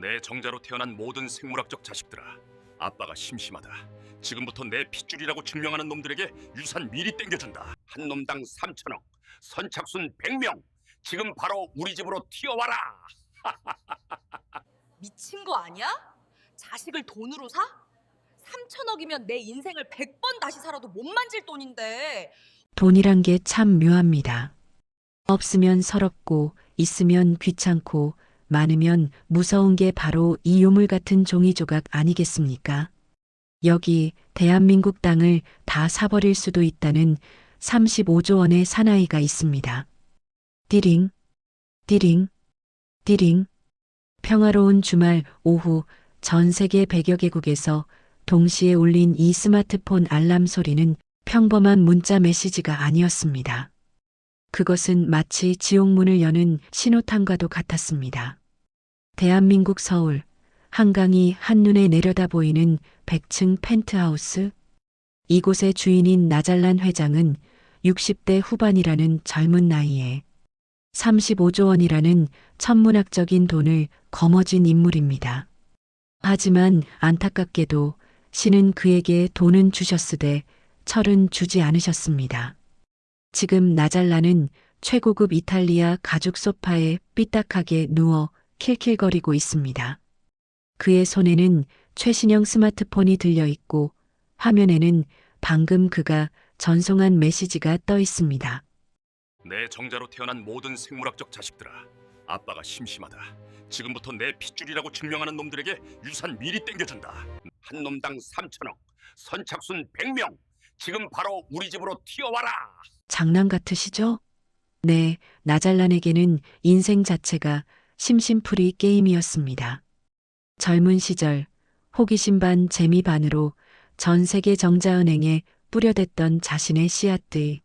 내 정자로 태어난 모든 생물학적 자식들아, 아빠가 심심하다. 지금부터 내 핏줄이라고 증명하는 놈들에게 유산 미리 땡겨준다. 한 놈당 3천억, 선착순 100명. 지금 바로 우리 집으로 튀어와라. 미친 거 아니야? 자식을 돈으로 사? 3천억이면 내 인생을 100번 다시 살아도 못 만질 돈인데. 돈이란 게 참 묘합니다. 없으면 서럽고 있으면 귀찮고 많으면 무서운 게 바로 이 요물 같은 종이조각 아니겠습니까? 여기 대한민국 땅을 다 사버릴 수도 있다는 35조 원의 사나이가 있습니다. 띠링, 띠링, 띠링. 평화로운 주말 오후 전 세계 100여 개국에서 동시에 울린 이 스마트폰 알람 소리는 평범한 문자 메시지가 아니었습니다. 그것은 마치 지옥문을 여는 신호탄과도 같았습니다. 대한민국 서울, 한강이 한눈에 내려다 보이는 100층 펜트하우스. 이곳의 주인인 나잘란 회장은 60대 후반이라는 젊은 나이에 35조 원이라는 천문학적인 돈을 거머쥔 인물입니다. 하지만 안타깝게도 신은 그에게 돈은 주셨으되 철은 주지 않으셨습니다. 지금 나잘란은 최고급 이탈리아 가죽 소파에 삐딱하게 누워 킬킬거리고 있습니다. 그의 손에는 최신형 스마트폰이 들려 있고 화면에는 방금 그가 전송한 메시지가 떠 있습니다. 내 정자로 태어난 모든 생물학적 자식들아, 아빠가 심심하다. 지금부터 내 핏줄이라고 증명하는 놈들에게 유산 미리 땡겨준다. 한 놈당 3천억, 선착순 100명. 지금 바로 우리 집으로 튀어와라. 장난 같으시죠? 네, 나잘란에게는 인생 자체가 심심풀이 게임이었습니다. 젊은 시절 호기심 반 재미 반으로 전 세계 정자은행에 뿌려댔던 자신의 씨앗들.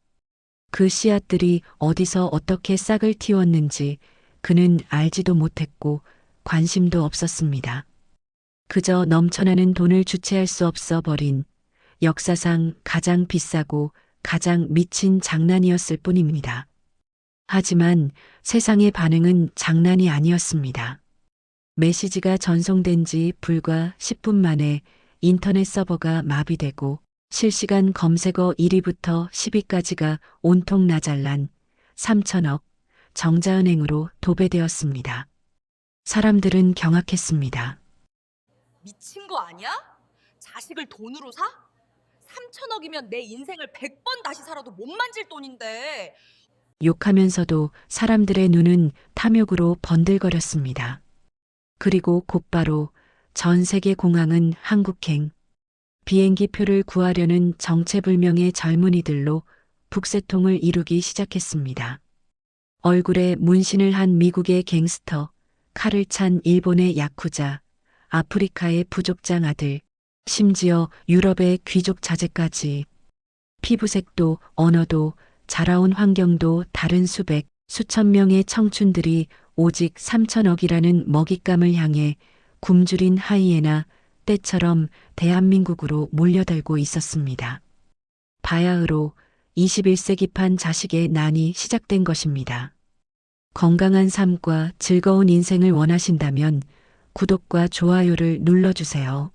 그 씨앗들이 어디서 어떻게 싹을 틔웠는지 그는 알지도 못했고 관심도 없었습니다. 그저 넘쳐나는 돈을 주체할 수 없어 버린 역사상 가장 비싸고 가장 미친 장난이었을 뿐입니다. 하지만 세상의 반응은 장난이 아니었습니다. 메시지가 전송된 지 불과 10분 만에 인터넷 서버가 마비되고 실시간 검색어 1위부터 10위까지가 온통 나잘란 3천억 정자은행으로 도배되었습니다. 사람들은 경악했습니다. 미친 거 아니야? 자식을 돈으로 사? 3천억이면 내 인생을 100번 다시 살아도 못 만질 돈인데. 욕하면서도 사람들의 눈은 탐욕으로 번들거렸습니다. 그리고 곧바로 전 세계 공항은 한국행, 비행기 표를 구하려는 정체불명의 젊은이들로 북새통을 이루기 시작했습니다. 얼굴에 문신을 한 미국의 갱스터, 칼을 찬 일본의 야쿠자, 아프리카의 부족장 아들, 심지어 유럽의 귀족 자제까지. 피부색도 언어도 자라온 환경도 다른 수천 명의 청춘들이 오직 3천억이라는 먹잇감을 향해 굶주린 하이에나 때처럼 대한민국으로 몰려들고 있었습니다. 바야흐로 21세기판 자식의 난이 시작된 것입니다. 건강한 삶과 즐거운 인생을 원하신다면 구독과 좋아요를 눌러주세요.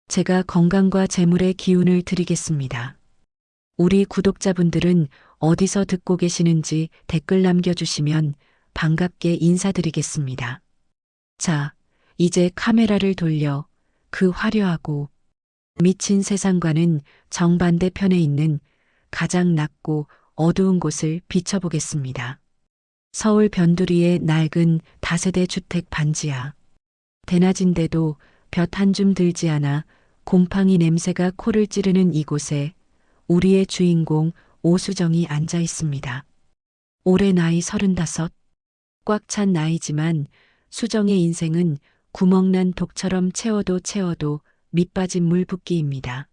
제가 건강과 재물의 기운을 드리겠습니다. 우리 구독자분들은 어디서 듣고 계시는지 댓글 남겨주시면 반갑게 인사드리겠습니다. 자, 이제 카메라를 돌려 그 화려하고 미친 세상과는 정반대편에 있는 가장 낮고 어두운 곳을 비춰보겠습니다. 서울 변두리의 낡은 다세대 주택 반지하. 대낮인데도 볕 한 줌 들지 않아 곰팡이 냄새가 코를 찌르는 이곳에 우리의 주인공 오수정이 앉아 있습니다. 올해 나이 35. 꽉 찬 나이지만 수정의 인생은 구멍난 독처럼 채워도 밑빠진 물 붓기입니다.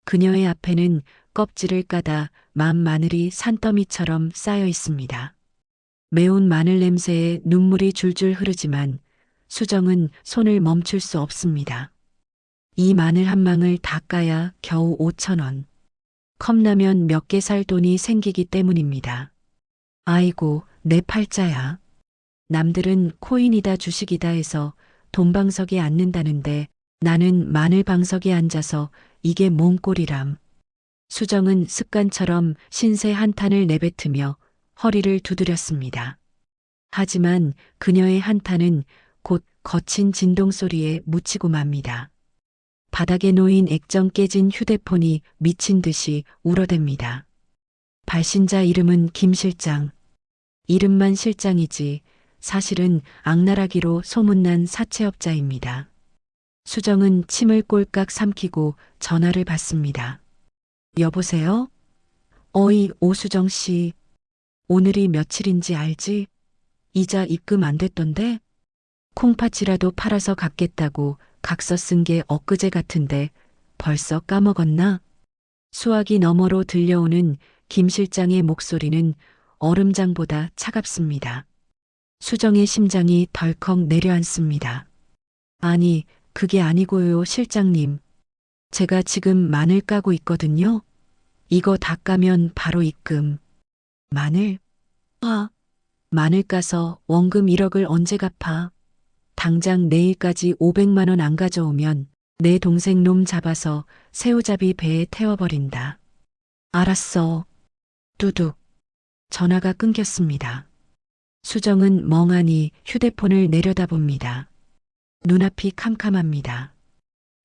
그녀의 앞에는 껍질을 까다 만 마늘이 산더미처럼 쌓여 있습니다. 매운 마늘 냄새에 눈물이 줄줄 흐르지만 수정은 손을 멈출 수 없습니다. 이 마늘 한 망을 다 까야 겨우 5천 원. 컵라면 몇 개 살 돈이 생기기 때문입니다. 아이고, 내 팔자야. 남들은 코인이다 주식이다 해서 돈방석에 앉는다는데 나는 마늘방석에 앉아서 이게 뭔 꼴이람. 수정은 습관처럼 신세 한탄을 내뱉으며 허리를 두드렸습니다. 하지만 그녀의 한탄은 곧 거친 진동 소리에 묻히고 맙니다. 바닥에 놓인 액정 깨진 휴대폰이 미친 듯이 울어댑니다. 발신자 이름은 김 실장. 이름만 실장이지 사실은 악랄하기로 소문난 사채업자입니다. 수정은 침을 꼴깍 삼키고 전화를 받습니다. 여보세요? 어이, 오수정 씨. 오늘이 며칠인지 알지? 이자 입금 안 됐던데? 콩팥이라도 팔아서 갚겠다고 각서 쓴 게 엊그제 같은데 벌써 까먹었나? 수화기 너머로 들려오는 김 실장의 목소리는 얼음장보다 차갑습니다. 수정의 심장이 덜컥 내려앉습니다. 아니, 그게 아니고요, 실장님. 제가 지금 마늘 까고 있거든요. 이거 다 까면 바로 입금. 마늘? 마늘 까서 원금 1억을 언제 갚아? 당장 내일까지 500만 원 안 가져오면 내 동생 놈 잡아서 새우잡이 배에 태워버린다. 알았어. 뚜둑. 전화가 끊겼습니다. 수정은 멍하니 휴대폰을 내려다봅니다. 눈앞이 캄캄합니다.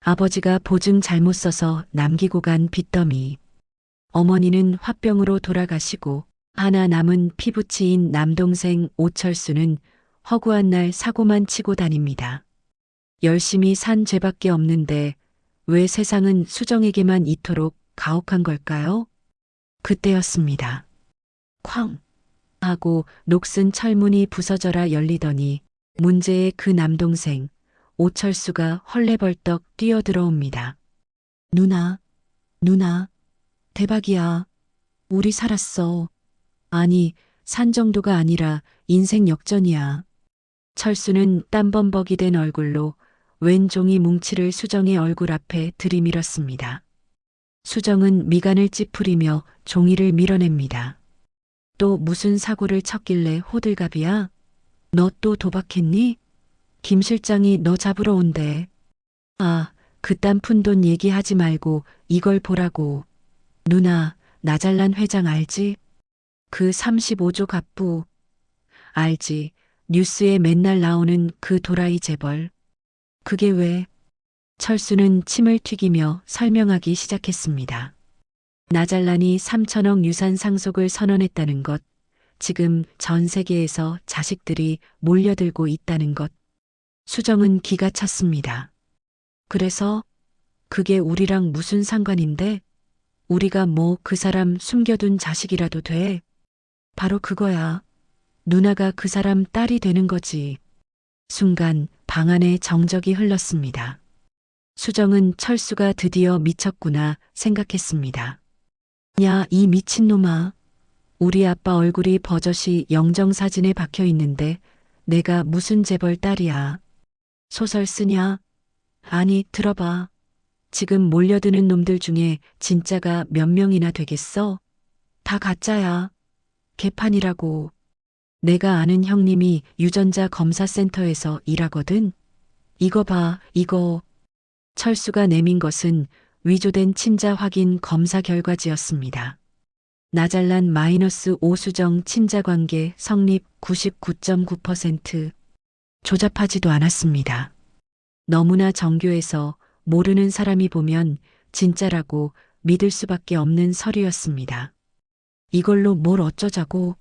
아버지가 보증 잘못 써서 남기고 간 빚더미. 어머니는 화병으로 돌아가시고 하나 남은 피부치인 남동생 오철수는 허구한 날 사고만 치고 다닙니다. 열심히 산 죄밖에 없는데 왜 세상은 수정에게만 이토록 가혹한 걸까요? 그때였습니다. 쾅 하고 녹슨 철문이 부서져라 열리더니 문제의 그 남동생 오철수가 헐레벌떡 뛰어들어옵니다. 누나, 대박이야. 우리 살았어. 아니, 산 정도가 아니라 인생 역전이야. 철수는 땀범벅이 된 얼굴로 왼 종이 뭉치를 수정의 얼굴 앞에 들이밀었습니다. 수정은 미간을 찌푸리며 종이를 밀어냅니다. 또 무슨 사고를 쳤길래 호들갑이야? 너 또 도박했니? 김 실장이 너 잡으러 온대. 아, 그딴 푼돈 얘기하지 말고 이걸 보라고. 누나, 나잘난 회장 알지? 그 35조 갑부. 알지. 뉴스에 맨날 나오는 그 도라이 재벌. 그게 왜? 철수는 침을 튀기며 설명하기 시작했습니다. 나잘란이 3천억 유산 상속을 선언했다는 것, 지금 전 세계에서 자식들이 몰려들고 있다는 것. 수정은 기가 찼습니다. 그래서 그게 우리랑 무슨 상관인데? 우리가 뭐 그 사람 숨겨둔 자식이라도 돼? 바로 그거야. 누나가 그 사람 딸이 되는 거지. 순간 방 안에 정적이 흘렀습니다. 수정은 철수가 드디어 미쳤구나 생각했습니다. 야, 이 미친놈아. 우리 아빠 얼굴이 버젓이 영정사진에 박혀 있는데 내가 무슨 재벌 딸이야. 소설 쓰냐? 아니, 들어봐. 지금 몰려드는 놈들 중에 진짜가 몇 명이나 되겠어? 다 가짜야. 개판이라고. 내가 아는 형님이 유전자 검사센터에서 일하거든. 이거 봐, 이거. 철수가 내민 것은 위조된 친자 확인 검사 결과지였습니다. 나잘난 마이너스 오수정 친자 관계 성립 99.9%. 조잡하지도 않았습니다. 너무나 정교해서 모르는 사람이 보면 진짜라고 믿을 수밖에 없는 서류였습니다. 이걸로 뭘 어쩌자고?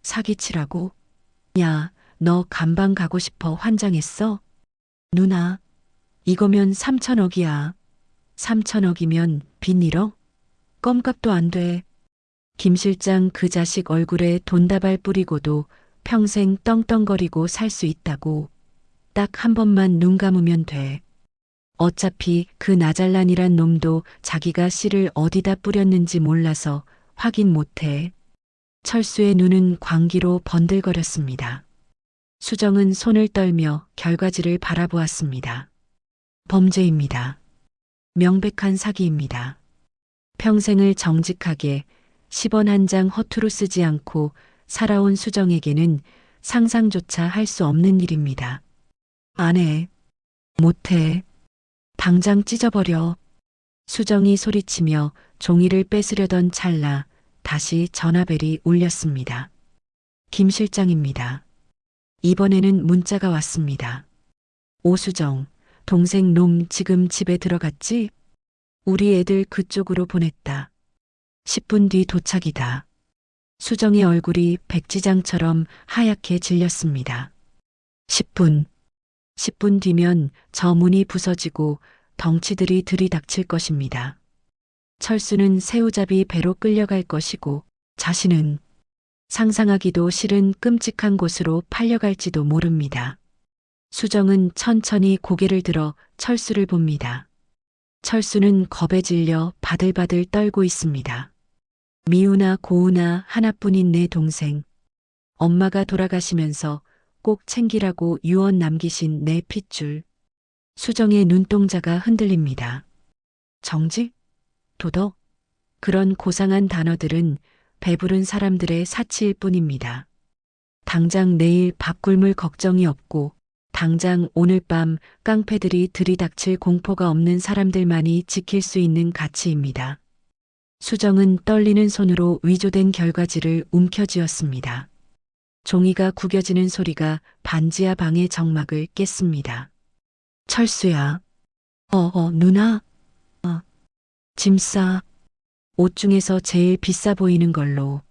사기치라고? 야, 너 감방 가고 싶어 환장했어? 누나, 이거면 3천억이야. 3천억이면 빚 1억? 껌값도 안 돼. 김 실장 그 자식 얼굴에 돈다발 뿌리고도 평생 떵떵거리고 살 수 있다고. 딱 한 번만 눈 감으면 돼. 어차피 그 나잘란이란 놈도 자기가 씨를 어디다 뿌렸는지 몰라서 확인 못해. 철수의 눈은 광기로 번들거렸습니다. 수정은 손을 떨며 결과지를 바라보았습니다. 범죄입니다. 명백한 사기입니다. 평생을 정직하게 10원 한 장 허투루 쓰지 않고 살아온 수정에게는 상상조차 할 수 없는 일입니다. 안 해. 못해. 당장 찢어버려. 수정이 소리치며 종이를 뺏으려던 찰나 다시 전화벨이 울렸습니다. 김 실장입니다. 이번에는 문자가 왔습니다. 오수정, 동생 놈 지금 집에 들어갔지? 우리 애들 그쪽으로 보냈다. 10분 뒤 도착이다. 수정의 얼굴이 백지장처럼 하얗게 질렸습니다. 10분. 10분 뒤면 저 문이 부서지고 덩치들이 들이닥칠 것입니다. 철수는 새우잡이 배로 끌려갈 것이고 자신은 상상하기도 싫은 끔찍한 곳으로 팔려갈지도 모릅니다. 수정은 천천히 고개를 들어 철수를 봅니다. 철수는 겁에 질려 바들바들 떨고 있습니다. 미우나 고우나 하나뿐인 내 동생. 엄마가 돌아가시면서 꼭 챙기라고 유언 남기신 내 핏줄. 수정의 눈동자가 흔들립니다. 정직? 도덕? 그런 고상한 단어들은 배부른 사람들의 사치일 뿐입니다. 당장 내일 밥 굶을 걱정이 없고 당장 오늘 밤 깡패들이 들이닥칠 공포가 없는 사람들만이 지킬 수 있는 가치입니다. 수정은 떨리는 손으로 위조된 결과지를 움켜쥐었습니다. 종이가 구겨지는 소리가 반지하 방의 정막을 깼습니다. 철수야. 누나. 짐 싸. 옷 중에서 제일 비싸 보이는 걸로.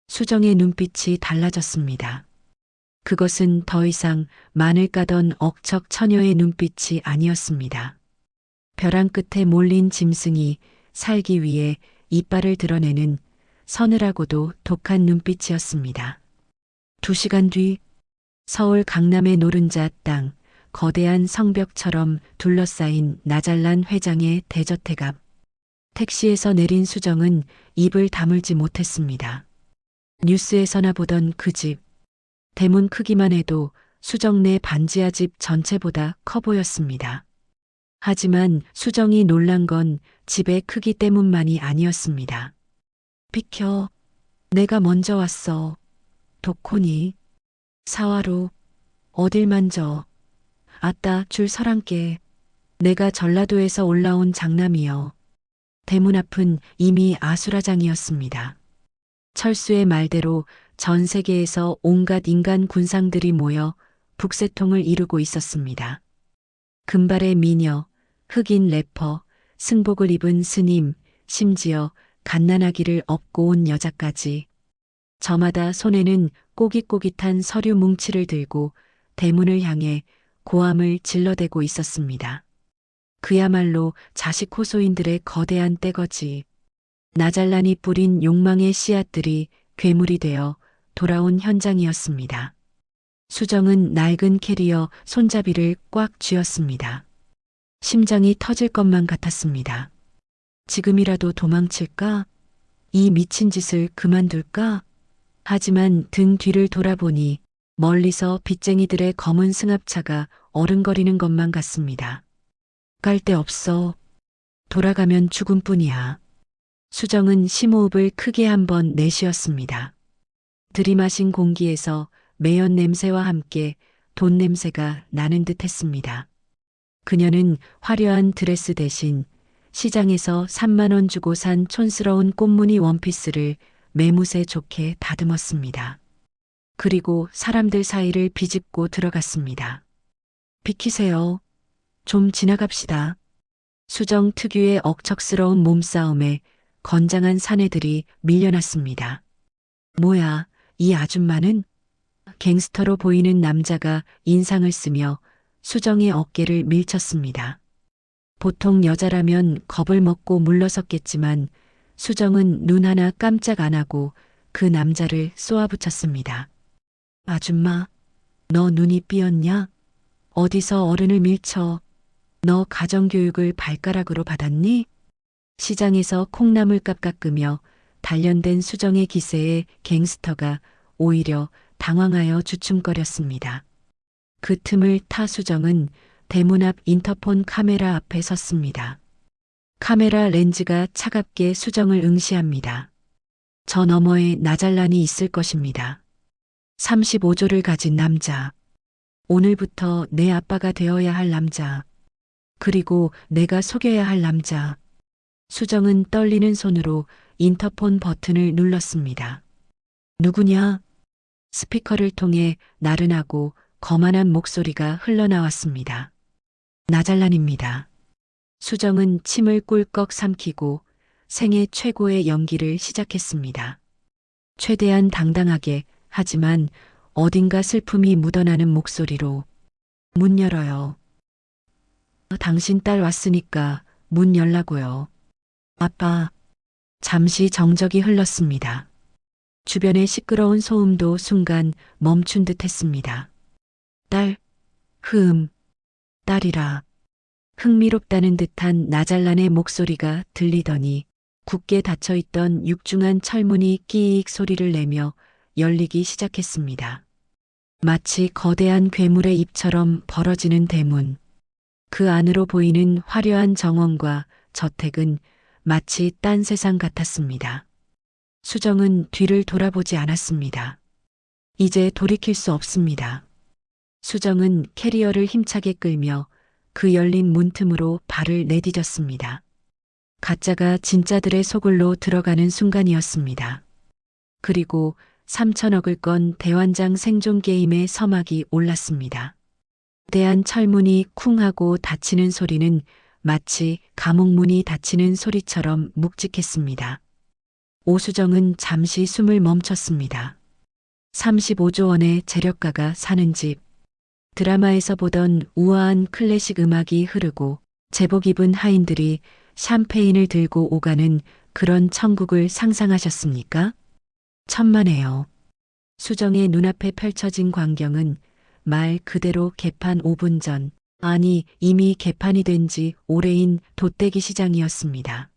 수정의 눈빛이 달라졌습니다. 그것은 더 이상 마늘 까던 억척 처녀의 눈빛이 아니었습니다. 벼랑 끝에 몰린 짐승이 살기 위해 이빨을 드러내는 서늘하고도 독한 눈빛이었습니다. 2시간 뒤 서울 강남의 노른자 땅, 거대한 성벽처럼 둘러싸인 나잘난 회장의 대저택 앞. 택시에서 내린 수정은 입을 다물지 못했습니다. 뉴스에서나 보던 그 집. 대문 크기만 해도 수정네 반지하 집 전체보다 커 보였습니다. 하지만 수정이 놀란 건 집의 크기 때문만이 아니었습니다. 비켜. 내가 먼저 왔어. 독코니. 사화로. 어딜 만져. 아따 줄 서란께. 내가 전라도에서 올라온 장남이여. 대문 앞은 이미 아수라장이었습니다. 철수의 말대로 전 세계에서 온갖 인간 군상들이 모여 북새통을 이루고 있었습니다. 금발의 미녀, 흑인 래퍼, 승복을 입은 스님, 심지어 갓난아기를 업고 온 여자까지. 저마다 손에는 꼬깃꼬깃한 서류 뭉치를 들고 대문을 향해 고함을 질러대고 있었습니다. 그야말로 자식 호소인들의 거대한 떼거지. 나잘란이 뿌린 욕망의 씨앗들이 괴물이 되어 돌아온 현장이었습니다. 수정은 낡은 캐리어 손잡이를 꽉 쥐었습니다. 심장이 터질 것만 같았습니다. 지금이라도 도망칠까? 이 미친 짓을 그만둘까? 하지만 등 뒤를 돌아보니 멀리서 빚쟁이들의 검은 승합차가 어른거리는 것만 같습니다. 갈 데 없어. 돌아가면 죽음뿐이야. 수정은 심호흡을 크게 한번 내쉬었습니다. 들이마신 공기에서 매연 냄새와 함께 돈 냄새가 나는 듯 했습니다. 그녀는 화려한 드레스 대신 시장에서 3만 원 주고 산 촌스러운 꽃무늬 원피스를 매무새 좋게 다듬었습니다. 그리고 사람들 사이를 비집고 들어갔습니다. 비키세요. 좀 지나갑시다. 수정 특유의 억척스러운 몸싸움에 건장한 사내들이 밀려났습니다. 뭐야, 이 아줌마는? 갱스터로 보이는 남자가 인상을 쓰며 수정의 어깨를 밀쳤습니다. 보통 여자라면 겁을 먹고 물러섰겠지만 수정은 눈 하나 깜짝 안 하고 그 남자를 쏘아붙였습니다. 아줌마, 너 눈이 삐었냐? 어디서 어른을 밀쳐? 너 가정교육을 발가락으로 받았니? 시장에서 콩나물값 깎으며 단련된 수정의 기세에 갱스터가 오히려 당황하여 주춤거렸습니다. 그 틈을 타 수정은 대문 앞 인터폰 카메라 앞에 섰습니다. 카메라 렌즈가 차갑게 수정을 응시합니다. 저 너머에 나잘란이 있을 것입니다. 35조를 가진 남자. 오늘부터 내 아빠가 되어야 할 남자. 그리고 내가 속여야 할 남자. 수정은 떨리는 손으로 인터폰 버튼을 눌렀습니다. 누구냐? 스피커를 통해 나른하고 거만한 목소리가 흘러나왔습니다. 나잘란입니다. 수정은 침을 꿀꺽 삼키고 생애 최고의 연기를 시작했습니다. 최대한 당당하게, 하지만 어딘가 슬픔이 묻어나는 목소리로 문 열어요. 당신 딸 왔으니까 문 열라고요. 아빠. 잠시 정적이 흘렀습니다. 주변의 시끄러운 소음도 순간 멈춘 듯 했습니다. 딸, 딸이라. 흥미롭다는 듯한 나잘란의 목소리가 들리더니 굳게 닫혀있던 육중한 철문이 끼익 소리를 내며 열리기 시작했습니다. 마치 거대한 괴물의 입처럼 벌어지는 대문. 그 안으로 보이는 화려한 정원과 저택은 마치 딴 세상 같았습니다. 수정은 뒤를 돌아보지 않았습니다. 이제 돌이킬 수 없습니다. 수정은 캐리어를 힘차게 끌며 그 열린 문틈으로 발을 내디뎠습니다. 가짜가 진짜들의 속을로 들어가는 순간이었습니다. 그리고 3천억을 건 대환장 생존 게임의 서막이 올랐습니다. 대한 철문이 쿵 하고 닫히는 소리는 마치 감옥문이 닫히는 소리처럼 묵직했습니다. 오수정은 잠시 숨을 멈췄습니다. 35조 원의 재력가가 사는 집. 드라마에서 보던 우아한 클래식 음악이 흐르고 제복 입은 하인들이 샴페인을 들고 오가는 그런 천국을 상상하셨습니까? 천만에요. 수정의 눈앞에 펼쳐진 광경은 말 그대로 개판 5분 전, 아니 이미 개판이 된 지 오래인 돗대기 시장이었습니다.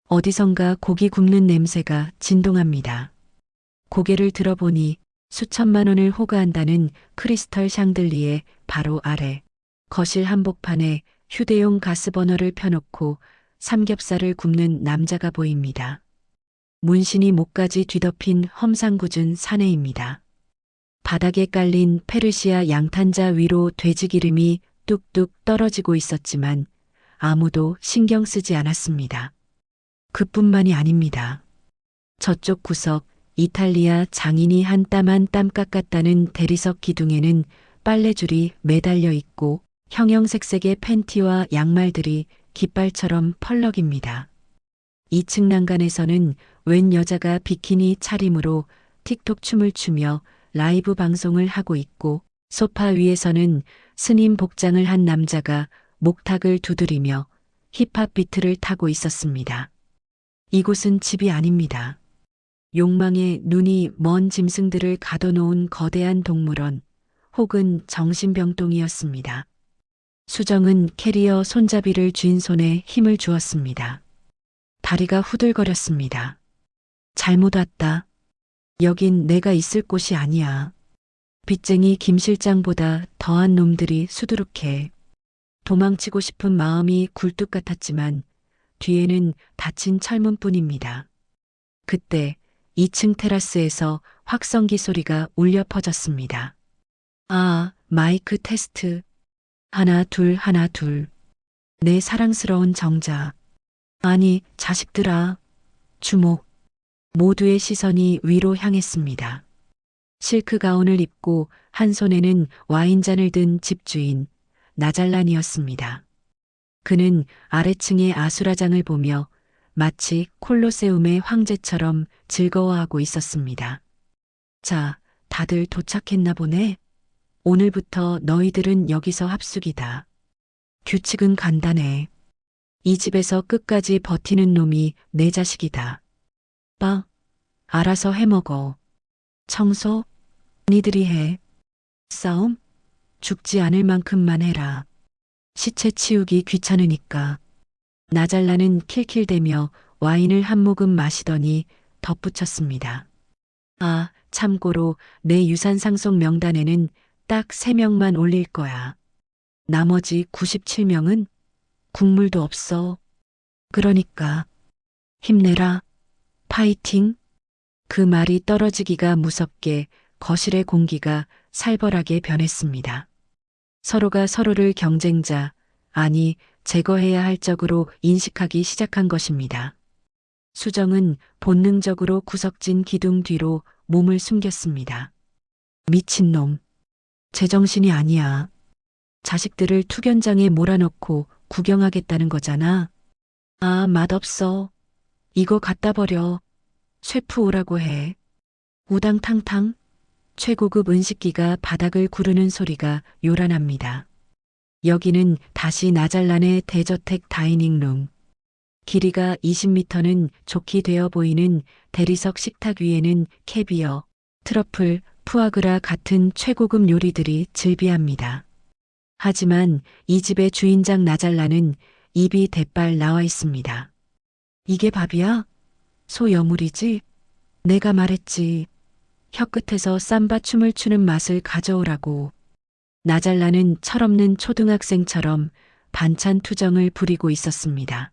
어디선가 고기 굽는 냄새가 진동합니다. 고개를 들어보니 수천만 원을 호가한다는 크리스털 샹들리에 바로 아래 거실 한복판에 휴대용 가스버너를 펴놓고 삼겹살을 굽는 남자가 보입니다. 문신이 목까지 뒤덮인 험상궂은 사내입니다. 바닥에 깔린 페르시아 양탄자 위로 돼지기름이 뚝뚝 떨어지고 있었지만 아무도 신경 쓰지 않았습니다. 그뿐만이 아닙니다. 저쪽 구석 이탈리아 장인이 한 땀 한 땀 깎았다는 대리석 기둥에는 빨래줄이 매달려 있고 형형색색의 팬티와 양말들이 깃발처럼 펄럭입니다. 2층 난간에서는 웬 여자가 비키니 차림으로 틱톡 춤을 추며 라이브 방송을 하고 있고 소파 위에서는 스님 복장을 한 남자가 목탁을 두드리며 힙합 비트를 타고 있었습니다. 이곳은 집이 아닙니다. 욕망에 눈이 먼 짐승들을 가둬놓은 거대한 동물원 혹은 정신병동이었습니다. 수정은 캐리어 손잡이를 쥔 손에 힘을 주었습니다. 다리가 후들거렸습니다. 잘못 왔다. 여긴 내가 있을 곳이 아니야. 빚쟁이 김 실장보다 더한 놈들이 수두룩해. 도망치고 싶은 마음이 굴뚝 같았지만 뒤에는 닫힌 철문뿐입니다. 그때 2층 테라스에서 확성기 소리가 울려 퍼졌습니다. 아, 마이크 테스트. 하나 둘 하나 둘. 내 사랑스러운 정자. 아니, 자식들아. 주목. 모두의 시선이 위로 향했습니다. 실크 가운을 입고 한 손에는 와인잔을 든 집주인 나잘란이었습니다. 그는 아래층의 아수라장을 보며 마치 콜로세움의 황제처럼 즐거워하고 있었습니다. 자, 다들 도착했나 보네. 오늘부터 너희들은 여기서 합숙이다. 규칙은 간단해. 이 집에서 끝까지 버티는 놈이 내 자식이다. 빠, 알아서 해먹어. 청소? 니들이 해. 싸움? 죽지 않을 만큼만 해라. 시체 치우기 귀찮으니까. 나잘라는 킬킬대며 와인을 한 모금 마시더니 덧붙였습니다. 아, 참고로 내 유산 상속 명단에는 딱 3명만 올릴 거야. 나머지 97명은 국물도 없어. 그러니까 힘내라. 파이팅. 그 말이 떨어지기가 무섭게 거실의 공기가 살벌하게 변했습니다. 서로가 서로를 경쟁자, 아니 제거해야 할 적으로 인식하기 시작한 것입니다. 수정은 본능적으로 구석진 기둥 뒤로 몸을 숨겼습니다. 미친놈. 제정신이 아니야. 자식들을 투견장에 몰아넣고 구경하겠다는 거잖아. 아, 맛없어. 이거 갖다 버려. 셰프 오라고 해. 우당탕탕. 최고급 은식기가 바닥을 구르는 소리가 요란합니다. 여기는 다시 나잘란의 대저택 다이닝룸. 길이가 20m는 좋게 되어 보이는 대리석 식탁 위에는 캐비어, 트러플, 푸아그라 같은 최고급 요리들이 즐비합니다. 하지만 이 집의 주인장 나잘란은 입이 대빨 나와 있습니다. 이게 밥이야? 소 여물이지? 내가 말했지. 혀끝에서 삼바 춤을 추는 맛을 가져오라고. 나잘란은 철없는 초등학생처럼 반찬 투정을 부리고 있었습니다.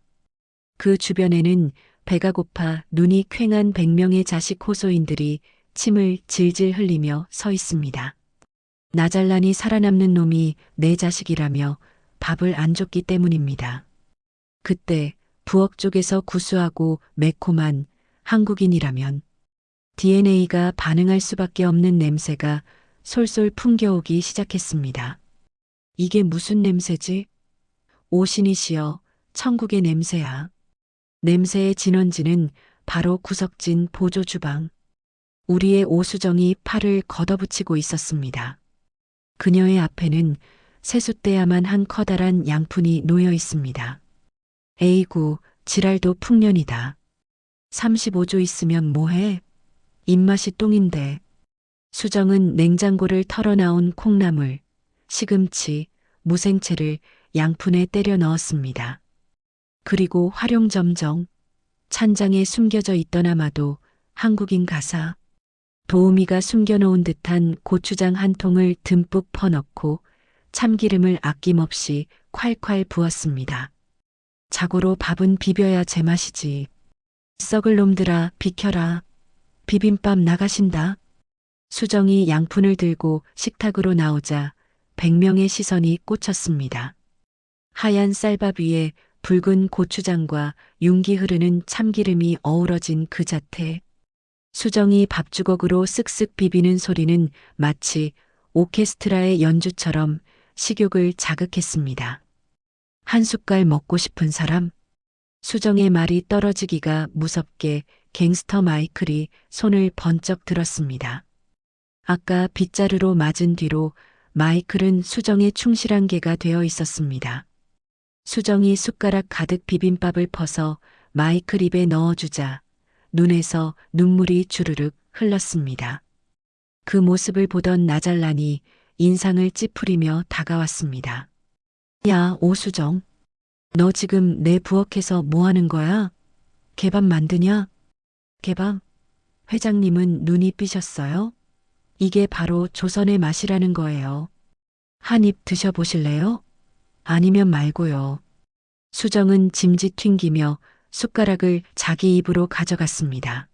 그 주변에는 배가 고파 눈이 퀭한 100명의 자식 호소인들이 침을 질질 흘리며 서 있습니다. 나잘란이 살아남는 놈이 내 자식이라며 밥을 안 줬기 때문입니다. 그때 부엌 쪽에서 구수하고 매콤한 한국인이라면 DNA가 반응할 수밖에 없는 냄새가 솔솔 풍겨오기 시작했습니다. 이게 무슨 냄새지? 오신이시여, 천국의 냄새야. 냄새의 진원지는 바로 구석진 보조 주방. 우리의 오수정이 팔을 걷어붙이고 있었습니다. 그녀의 앞에는 세숫대야만 한 커다란 양푼이 놓여 있습니다. 에이구, 지랄도 풍년이다. 35조 있으면 뭐해? 입맛이 똥인데. 수정은 냉장고를 털어나온 콩나물, 시금치, 무생채를 양푼에 때려 넣었습니다. 그리고 활용점정, 찬장에 숨겨져 있던 아마도 한국인 가사, 도우미가 숨겨놓은 듯한 고추장 한 통을 듬뿍 퍼넣고 참기름을 아낌없이 콸콸 부었습니다. 자고로 밥은 비벼야 제맛이지. 썩을 놈들아, 비켜라. 비빔밥 나가신다. 수정이 양푼을 들고 식탁으로 나오자 100명의 시선이 꽂혔습니다. 하얀 쌀밥 위에 붉은 고추장과 윤기 흐르는 참기름이 어우러진 그 자태. 수정이 밥주걱으로 쓱쓱 비비는 소리는 마치 오케스트라의 연주처럼 식욕을 자극했습니다. 한 숟갈 먹고 싶은 사람? 수정의 말이 떨어지기가 무섭게 갱스터 마이클이 손을 번쩍 들었습니다. 아까 빗자루로 맞은 뒤로 마이클은 수정의 충실한 개가 되어 있었습니다. 수정이 숟가락 가득 비빔밥을 퍼서 마이클 입에 넣어주자 눈에서 눈물이 주르륵 흘렀습니다. 그 모습을 보던 나잘란이 인상을 찌푸리며 다가왔습니다. 야, 오수정. 너 지금 내 부엌에서 뭐 하는 거야? 개밥 만드냐? 개밥? 회장님은 눈이 삐셨어요? 이게 바로 조선의 맛이라는 거예요. 한 입 드셔보실래요? 아니면 말고요. 수정은 짐짓 튕기며 숟가락을 자기 입으로 가져갔습니다.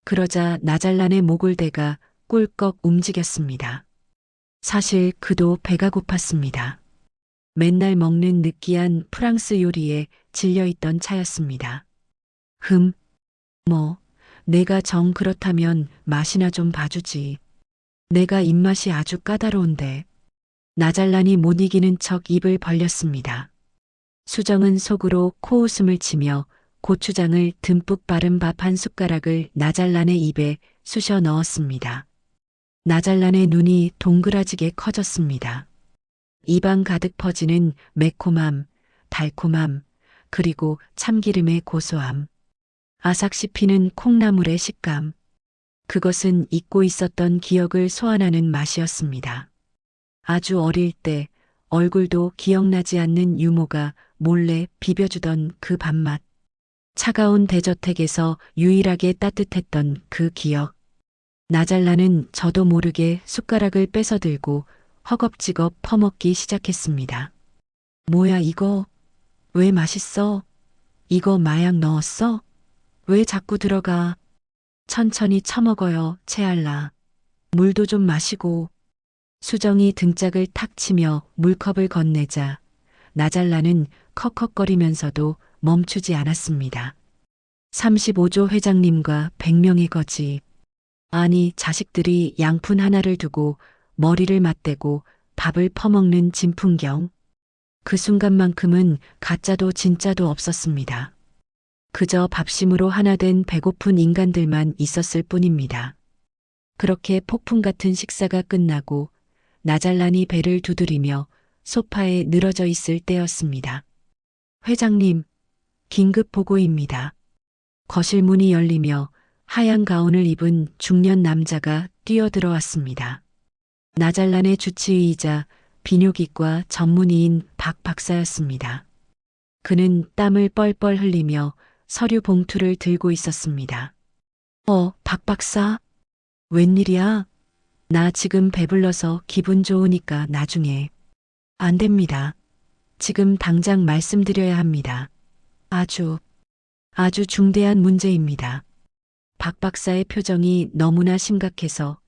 그러자 나잘란의 목을 대가 꿀꺽 움직였습니다. 사실 그도 배가 고팠습니다. 맨날 먹는 느끼한 프랑스 요리에 질려있던 차였습니다. 내가 정 그렇다면 맛이나 좀 봐주지. 내가 입맛이 아주 까다로운데. 나잘란이 못 이기는 척 입을 벌렸습니다. 수정은 속으로 코웃음을 치며 고추장을 듬뿍 바른 밥 한 숟가락을 나잘란의 입에 쑤셔 넣었습니다. 나잘란의 눈이 동그라지게 커졌습니다. 입안 가득 퍼지는 매콤함, 달콤함, 그리고 참기름의 고소함. 아삭 씹히는 콩나물의 식감. 그것은 잊고 있었던 기억을 소환하는 맛이었습니다. 아주 어릴 때 얼굴도 기억나지 않는 유모가 몰래 비벼주던 그 밥맛. 차가운 대저택에서 유일하게 따뜻했던 그 기억. 나잘란은 저도 모르게 숟가락을 뺏어 들고 허겁지겁 퍼먹기 시작했습니다. 뭐야 이거? 왜 맛있어? 이거 마약 넣었어? 왜 자꾸 들어가? 천천히 처먹어요, 채알라. 물도 좀 마시고. 수정이 등짝을 탁 치며 물컵을 건네자 나잘라는 컥컥거리면서도 멈추지 않았습니다. 35조 회장님과 100명의 거지. 아니, 자식들이 양푼 하나를 두고 머리를 맞대고 밥을 퍼먹는 진풍경. 그 순간만큼은 가짜도 진짜도 없었습니다. 그저 밥심으로 하나 된 배고픈 인간들만 있었을 뿐입니다. 그렇게 폭풍 같은 식사가 끝나고 나잘란이 배를 두드리며 소파에 늘어져 있을 때였습니다. 회장님, 긴급 보고입니다. 거실 문이 열리며 하얀 가운을 입은 중년 남자가 뛰어들어왔습니다. 나잘란의 주치의이자 비뇨기과 전문의인 박 박사였습니다. 그는 땀을 뻘뻘 흘리며 서류 봉투를 들고 있었습니다. 박 박사? 웬일이야? 나 지금 배불러서 기분 좋으니까 나중에. 안 됩니다. 지금 당장 말씀드려야 합니다. 아주 중대한 문제입니다. 박 박사의 표정이 너무나 심각해서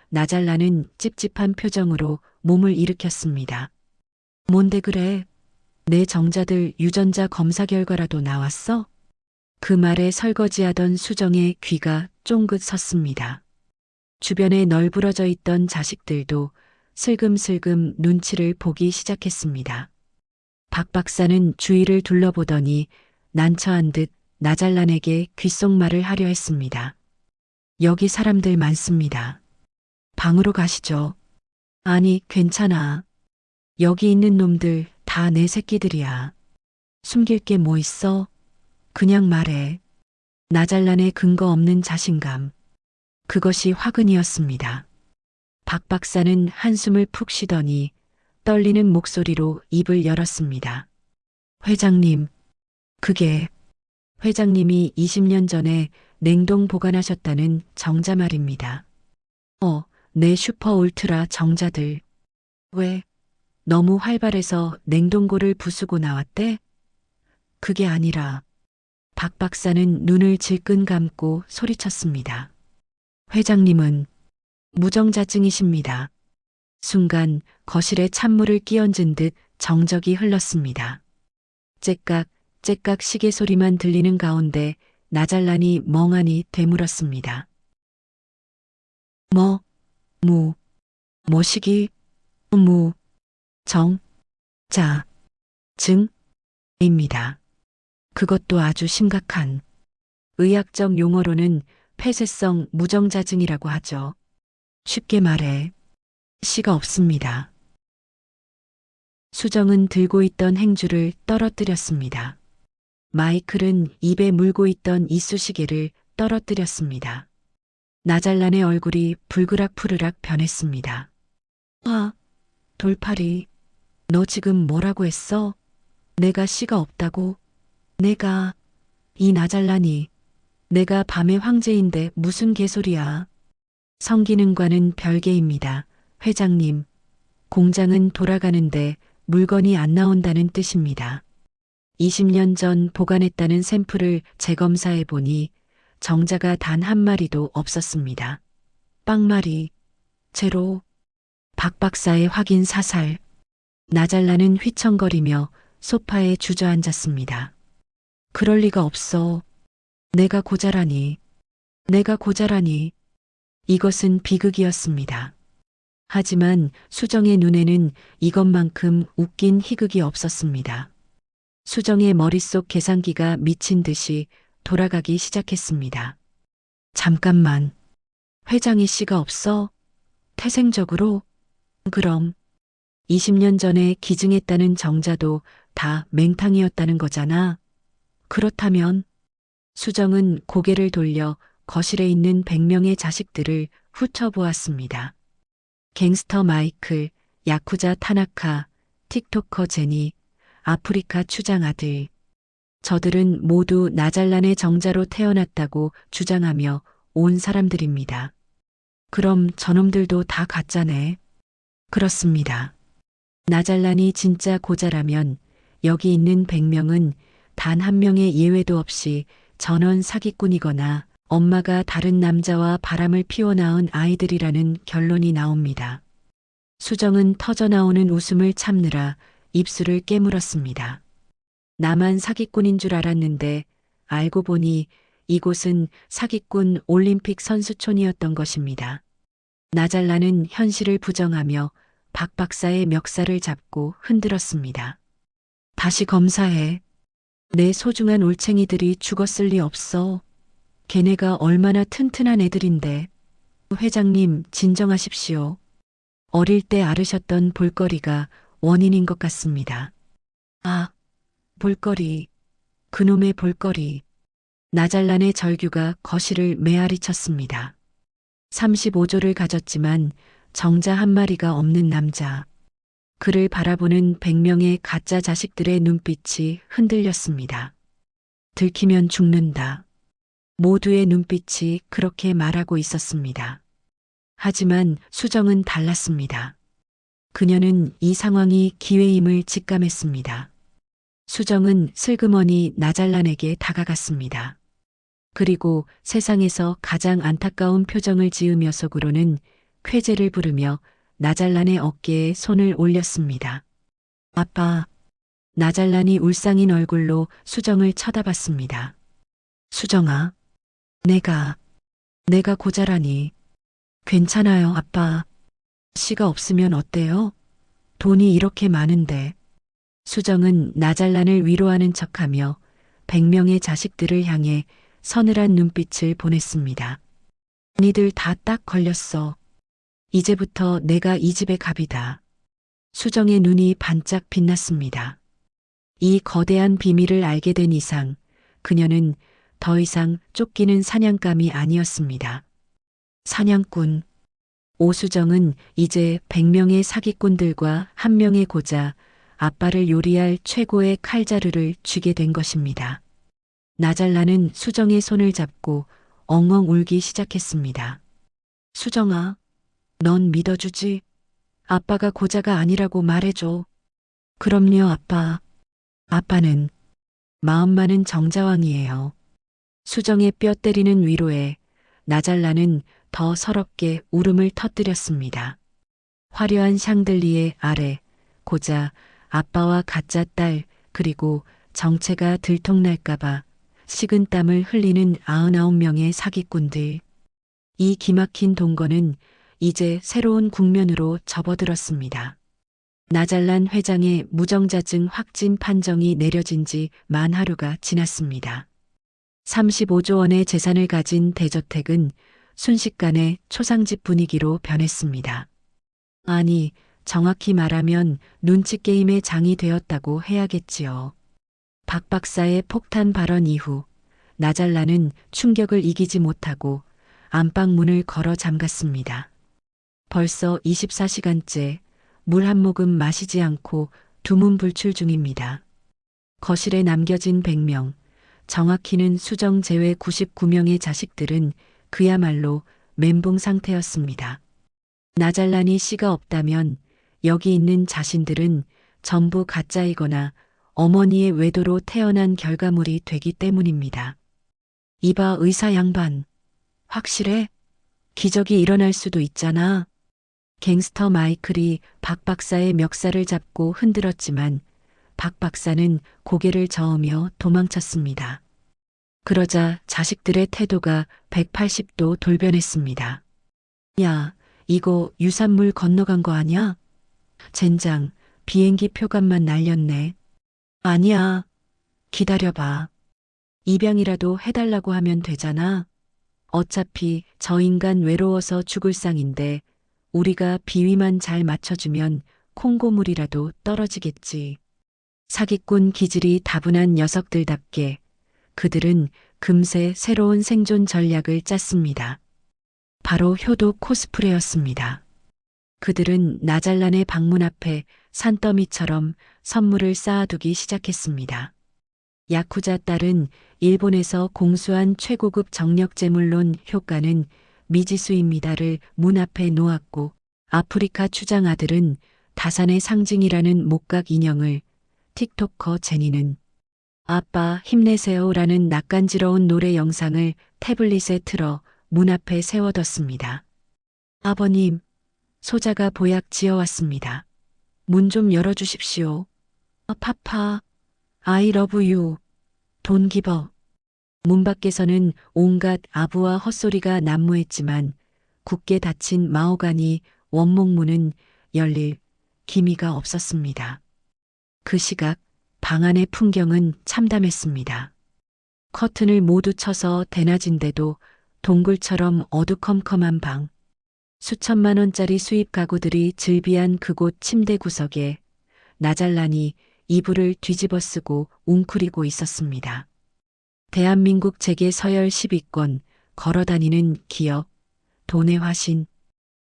나잘라는 찝찝한 표정으로 몸을 일으켰습니다. 뭔데 그래? 내 정자들 유전자 검사 결과라도 나왔어? 그 말에 설거지하던 수정의 귀가 쫑긋 섰습니다. 주변에 널브러져 있던 자식들도 슬금슬금 눈치를 보기 시작했습니다. 박 박사는 주위를 둘러보더니 난처한 듯 나잘란에게 귓속말을 하려 했습니다. 여기 사람들 많습니다. 방으로 가시죠. 아니, 괜찮아. 여기 있는 놈들 다 내 새끼들이야. 숨길 게 뭐 있어? 그냥 말해. 나잘란의 근거 없는 자신감. 그것이 화근이었습니다. 박 박사는 한숨을 푹 쉬더니 떨리는 목소리로 입을 열었습니다. 회장님, 그게 회장님이 20년 전에 냉동 보관하셨다는 정자 말입니다. 내 슈퍼 울트라 정자들. 왜? 너무 활발해서 냉동고를 부수고 나왔대? 그게 아니라 박 박사는 눈을 질끈 감고 소리쳤습니다. 회장님은 무정자증이십니다. 순간 거실에 찬물을 끼얹은 듯 정적이 흘렀습니다. 째깍 째깍 시계 소리만 들리는 가운데 나잘란이 멍하니 되물었습니다. 뭐시기? 무정자증입니다. 그것도 아주 심각한. 의학적 용어로는 폐쇄성 무정자증이라고 하죠. 쉽게 말해 씨가 없습니다. 수정은 들고 있던 행주를 떨어뜨렸습니다. 마이클은 입에 물고 있던 이쑤시개를 떨어뜨렸습니다. 나잘란의 얼굴이 불그락푸르락 변했습니다. 돌팔이, 너 지금 뭐라고 했어? 내가 씨가 없다고? 이 나잘란이, 내가 밤의 황제인데 무슨 개소리야. 성기능과는 별개입니다. 회장님, 공장은 돌아가는데 물건이 안 나온다는 뜻입니다. 20년 전 보관했다는 샘플을 재검사해 보니 정자가 단 한 마리도 없었습니다. 빵마리, 제로. 박 박사의 확인 사살. 나잘라는 휘청거리며 소파에 주저앉았습니다. 그럴 리가 없어. 내가 고자라니. 이것은 비극이었습니다. 하지만 수정의 눈에는 이것만큼 웃긴 희극이 없었습니다. 수정의 머릿속 계산기가 미친 듯이 돌아가기 시작했습니다. 잠깐만. 회장이 씨가 없어? 태생적으로? 그럼 20년 전에 기증했다는 정자도 다 맹탕이었다는 거잖아. 그렇다면 수정은 고개를 돌려 거실에 있는 100명의 자식들을 훑어보았습니다. 갱스터 마이클, 야쿠자 타나카, 틱토커 제니, 아프리카 추장 아들. 저들은 모두 나잘란의 정자로 태어났다고 주장하며 온 사람들입니다. 그럼 저놈들도 다 가짜네. 그렇습니다. 나잘란이 진짜 고자라면 여기 있는 100명은 단 한 명의 예외도 없이 전원 사기꾼이거나 엄마가 다른 남자와 바람을 피워나은 아이들이라는 결론이 나옵니다. 수정은 터져나오는 웃음을 참느라 입술을 깨물었습니다. 나만 사기꾼인 줄 알았는데 알고 보니 이곳은 사기꾼 올림픽 선수촌이었던 것입니다. 나잘라는 현실을 부정하며 박 박사의 멱살을 잡고 흔들었습니다. 다시 검사해. 내 소중한 올챙이들이 죽었을 리 없어. 걔네가 얼마나 튼튼한 애들인데. 회장님, 진정하십시오. 어릴 때 앓으셨던 볼거리가 원인인 것 같습니다. 아, 볼거리. 그놈의 볼거리. 나잘란의 절규가 거실을 메아리 쳤습니다. 35조를 가졌지만 정자 한 마리가 없는 남자. 그를 바라보는 100명의 가짜 자식들의 눈빛이 흔들렸습니다. 들키면 죽는다. 모두의 눈빛이 그렇게 말하고 있었습니다. 하지만 수정은 달랐습니다. 그녀는 이 상황이 기회임을 직감했습니다. 수정은 슬그머니 나잘란에게 다가갔습니다. 그리고 세상에서 가장 안타까운 표정을 지으며 속으로는 쾌재를 부르며 나잘란의 어깨에 손을 올렸습니다. 아빠. 나잘란이 울상인 얼굴로 수정을 쳐다봤습니다. 수정아. 내가 고자라니. 괜찮아요, 아빠. 씨가 없으면 어때요? 돈이 이렇게 많은데. 수정은 나잘란을 위로하는 척하며 100명의 자식들을 향해 서늘한 눈빛을 보냈습니다. 니들 다 딱 걸렸어. 이제부터 내가 이 집의 갑이다. 수정의 눈이 반짝 빛났습니다. 이 거대한 비밀을 알게 된 이상 그녀는 더 이상 쫓기는 사냥감이 아니었습니다. 사냥꾼. 오수정은 이제 100명의 사기꾼들과 한 명의 고자, 아빠를 요리할 최고의 칼자루를 쥐게 된 것입니다. 나잘라는 수정의 손을 잡고 엉엉 울기 시작했습니다. 수정아, 넌 믿어주지? 아빠가 고자가 아니라고 말해줘. 그럼요, 아빠. 아빠는 마음만은 정자왕이에요. 수정의 뼈 때리는 위로에 나잘라는 더 서럽게 울음을 터뜨렸습니다. 화려한 샹들리에 아래 고자, 아빠와 가짜 딸, 그리고 정체가 들통날까봐 식은땀을 흘리는 99명의 사기꾼들. 이 기막힌 동거는 이제 새로운 국면으로 접어들었습니다. 나잘란 회장의 무정자증 확진 판정이 내려진 지 만 하루가 지났습니다. 35조 원의 재산을 가진 대저택은 순식간에 초상집 분위기로 변했습니다. 아니, 정확히 말하면 눈치 게임의 장이 되었다고 해야겠지요. 박 박사의 폭탄 발언 이후 나잘라는 충격을 이기지 못하고 안방 문을 걸어 잠갔습니다. 벌써 24시간째 물 한 모금 마시지 않고 두문불출 중입니다. 거실에 남겨진 100명, 정확히는 수정 제외 99명의 자식들은 그야말로 멘붕 상태였습니다. 나잘란이 씨가 없다면 여기 있는 자신들은 전부 가짜이거나 어머니의 외도로 태어난 결과물이 되기 때문입니다. 이봐 의사 양반. 확실해? 기적이 일어날 수도 있잖아. 갱스터 마이클이 박 박사의 멱살을 잡고 흔들었지만 박 박사는 고개를 저으며 도망쳤습니다. 그러자 자식들의 태도가 180도 돌변했습니다. 야, 이거 유산물 건너간 거 아냐? 젠장, 비행기 표값만 날렸네. 아니야. 기다려봐. 입양이라도 해달라고 하면 되잖아. 어차피 저 인간 외로워서 죽을 상인데 우리가 비위만 잘 맞춰주면 콩고물이라도 떨어지겠지. 사기꾼 기질이 다분한 녀석들답게 그들은 금세 새로운 생존 전략을 짰습니다. 바로 효도 코스프레였습니다. 그들은 나잘란의 방문 앞에 산더미처럼 선물을 쌓아두기 시작했습니다. 야쿠자 딸은 일본에서 공수한 최고급 정력제물론 효과는 미지수입니다를 문 앞에 놓았고 아프리카 추장 아들은 다산의 상징이라는 목각 인형을, 틱토커 제니는 아빠 힘내세요라는 낯간지러운 노래 영상을 태블릿에 틀어 문 앞에 세워뒀습니다. 아버님, 소자가 보약 지어왔습니다. 문 좀 열어주십시오. 파파, I love you. 돈 기버. 문 밖에서는 온갖 아부와 헛소리가 난무했지만 굳게 닫힌 마호가니 원목문은 열릴 기미가 없었습니다. 그 시각 방 안의 풍경은 참담했습니다. 커튼을 모두 쳐서 대낮인데도 동굴처럼 어두컴컴한 방. 수천만 원짜리 수입 가구들이 즐비한 그곳 침대 구석에 나잘란이 이불을 뒤집어 쓰고 웅크리고 있었습니다. 대한민국 재계 서열 10위권 걸어다니는 기업, 돈의 화신.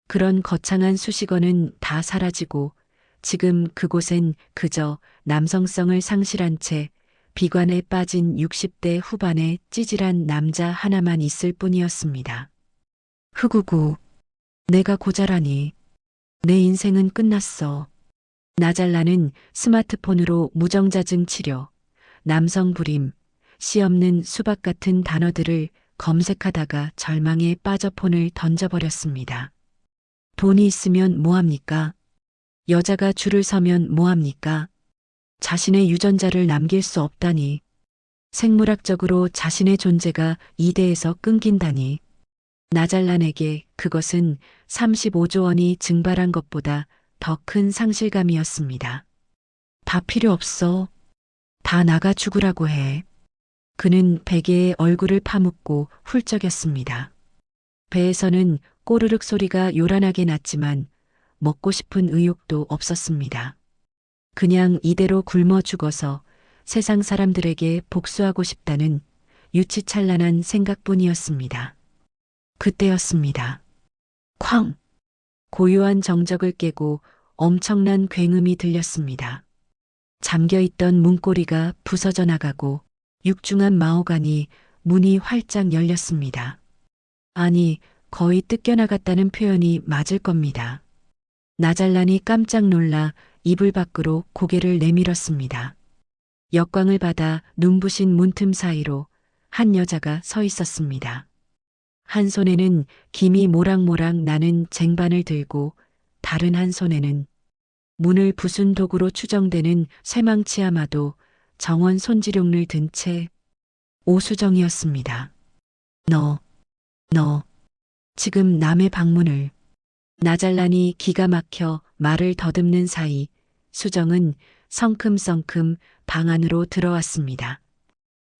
그런 거창한 수식어는 다 사라지고 지금 그곳엔 그저 남성성을 상실한 채 비관에 빠진 60대 후반의 찌질한 남자 하나만 있을 뿐이었습니다. 흑우구, 내가 고자라니. 내 인생은 끝났어. 나잘라는 스마트폰으로 무정자증 치료, 남성 불임, 씨 없는 수박 같은 단어들을 검색하다가 절망에 빠져 폰을 던져버렸습니다. 돈이 있으면 뭐합니까? 여자가 줄을 서면 뭐합니까? 자신의 유전자를 남길 수 없다니. 생물학적으로 자신의 존재가 이대에서 끊긴다니. 나잘란에게 그것은 35조 원이 증발한 것보다 더 큰 상실감이었습니다. 다 필요 없어. 다 나가 죽으라고 해. 그는 베개에 얼굴을 파묻고 훌쩍였습니다. 배에서는 꼬르륵 소리가 요란하게 났지만 먹고 싶은 의욕도 없었습니다. 그냥 이대로 굶어 죽어서 세상 사람들에게 복수하고 싶다는 유치찬란한 생각뿐이었습니다. 그때였습니다. 쾅! 고요한 정적을 깨고 엄청난 굉음이 들렸습니다. 잠겨있던 문고리가 부서져 나가고 육중한 마호가니 문이 활짝 열렸습니다. 아니, 거의 뜯겨나갔다는 표현이 맞을 겁니다. 나잘란이 깜짝 놀라 이불 밖으로 고개를 내밀었습니다. 역광을 받아 눈부신 문틈 사이로 한 여자가 서 있었습니다. 한 손에는 김이 모락모락 나는 쟁반을 들고 다른 한 손에는 문을 부순 도구로 추정되는 쇠망치 아마도 정원 손지룡을 든 채 오수정이었습니다. 너 지금 남의 방문을. 나잘란이 기가 막혀 말을 더듬는 사이 수정은 성큼성큼 방 안으로 들어왔습니다.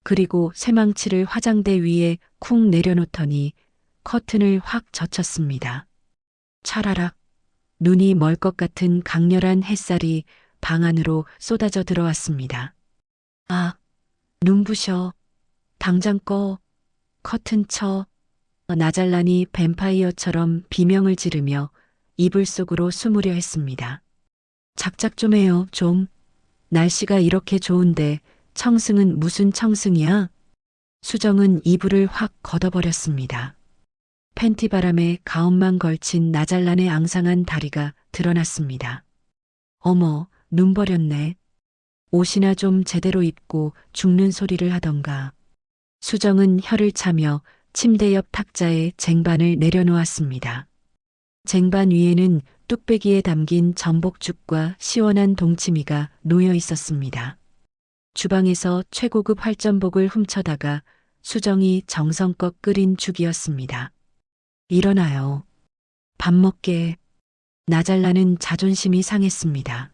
그리고 쇠망치를 화장대 위에 쿵 내려놓더니 커튼을 확 젖혔습니다. 차라락 눈이 멀 것 같은 강렬한 햇살이 방 안으로 쏟아져 들어왔습니다. 아, 눈부셔. 당장 꺼. 커튼 쳐. 나잘란이 뱀파이어처럼 비명을 지르며 이불 속으로 숨으려 했습니다. 작작 좀 해요, 좀. 날씨가 이렇게 좋은데 청승은 무슨 청승이야? 수정은 이불을 확 걷어버렸습니다. 팬티바람에 가운만 걸친 나잘란의 앙상한 다리가 드러났습니다. 어머, 눈 버렸네. 옷이나 좀 제대로 입고 죽는 소리를 하던가. 수정은 혀를 차며 침대 옆 탁자에 쟁반을 내려놓았습니다. 쟁반 위에는 뚝배기에 담긴 전복죽과 시원한 동치미가 놓여 있었습니다. 주방에서 최고급 활전복을 훔쳐다가 수정이 정성껏 끓인 죽이었습니다. 일어나요. 밥 먹게. 나잘라는 자존심이 상했습니다.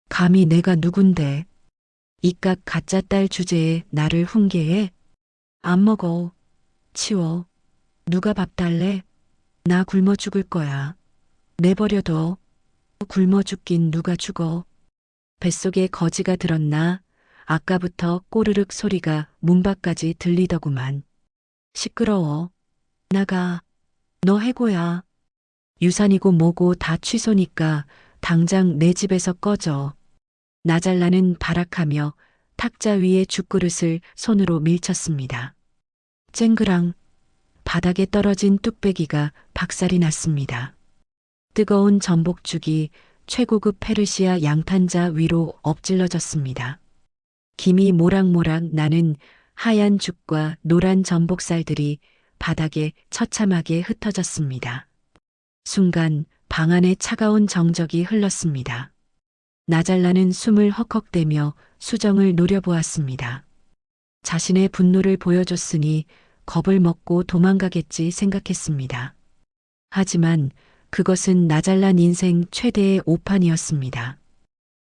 감히 내가 누군데. 이깟 가짜 딸 주제에 나를 훈계해? 안 먹어. 치워. 누가 밥 달래? 나 굶어 죽을 거야. 내버려둬. 굶어 죽긴 누가 죽어. 뱃속에 거지가 들었나? 아까부터 꼬르륵 소리가 문 밖까지 들리더구만. 시끄러워. 나가. 너 해고야. 유산이고 뭐고 다 취소니까 당장 내 집에서 꺼져. 나잘라는 발악하며 탁자 위에 죽그릇을 손으로 밀쳤습니다. 쨍그랑 바닥에 떨어진 뚝배기가 박살이 났습니다. 뜨거운 전복죽이 최고급 페르시아 양탄자 위로 엎질러졌습니다. 김이 모락모락 나는 하얀 죽과 노란 전복살들이 바닥에 처참하게 흩어졌습니다. 순간 방 안에 차가운 정적이 흘렀습니다. 나잘라는 숨을 헉헉대며 수정을 노려보았습니다. 자신의 분노를 보여줬으니 겁을 먹고 도망가겠지 생각했습니다. 하지만 그것은 나잘란 인생 최대의 오판이었습니다.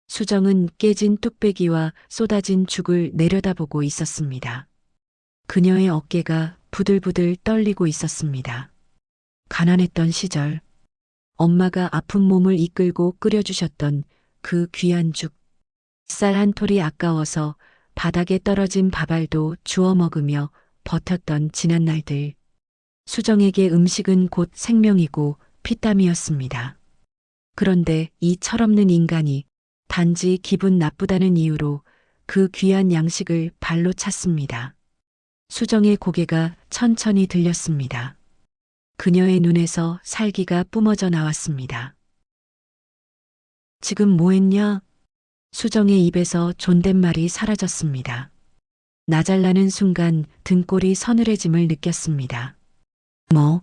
수정은 깨진 뚝배기와 쏟아진 죽을 내려다보고 있었습니다. 그녀의 어깨가 부들부들 떨리고 있었습니다. 가난했던 시절, 엄마가 아픈 몸을 이끌고 끓여주셨던 그 귀한 죽, 쌀 한 톨이 아까워서 바닥에 떨어진 밥알도 주워 먹으며 버텼던 지난 날들. 수정에게 음식은 곧 생명이고 피땀이었습니다. 그런데 이 철없는 인간이 단지 기분 나쁘다는 이유로 그 귀한 양식을 발로 찼습니다. 수정의 고개가 천천히 들렸습니다. 그녀의 눈에서 살기가 뿜어져 나왔습니다. 지금 뭐 했냐? 수정의 입에서 존댓말이 사라졌습니다. 나잘라는 순간 등골이 서늘해짐을 느꼈습니다. 뭐?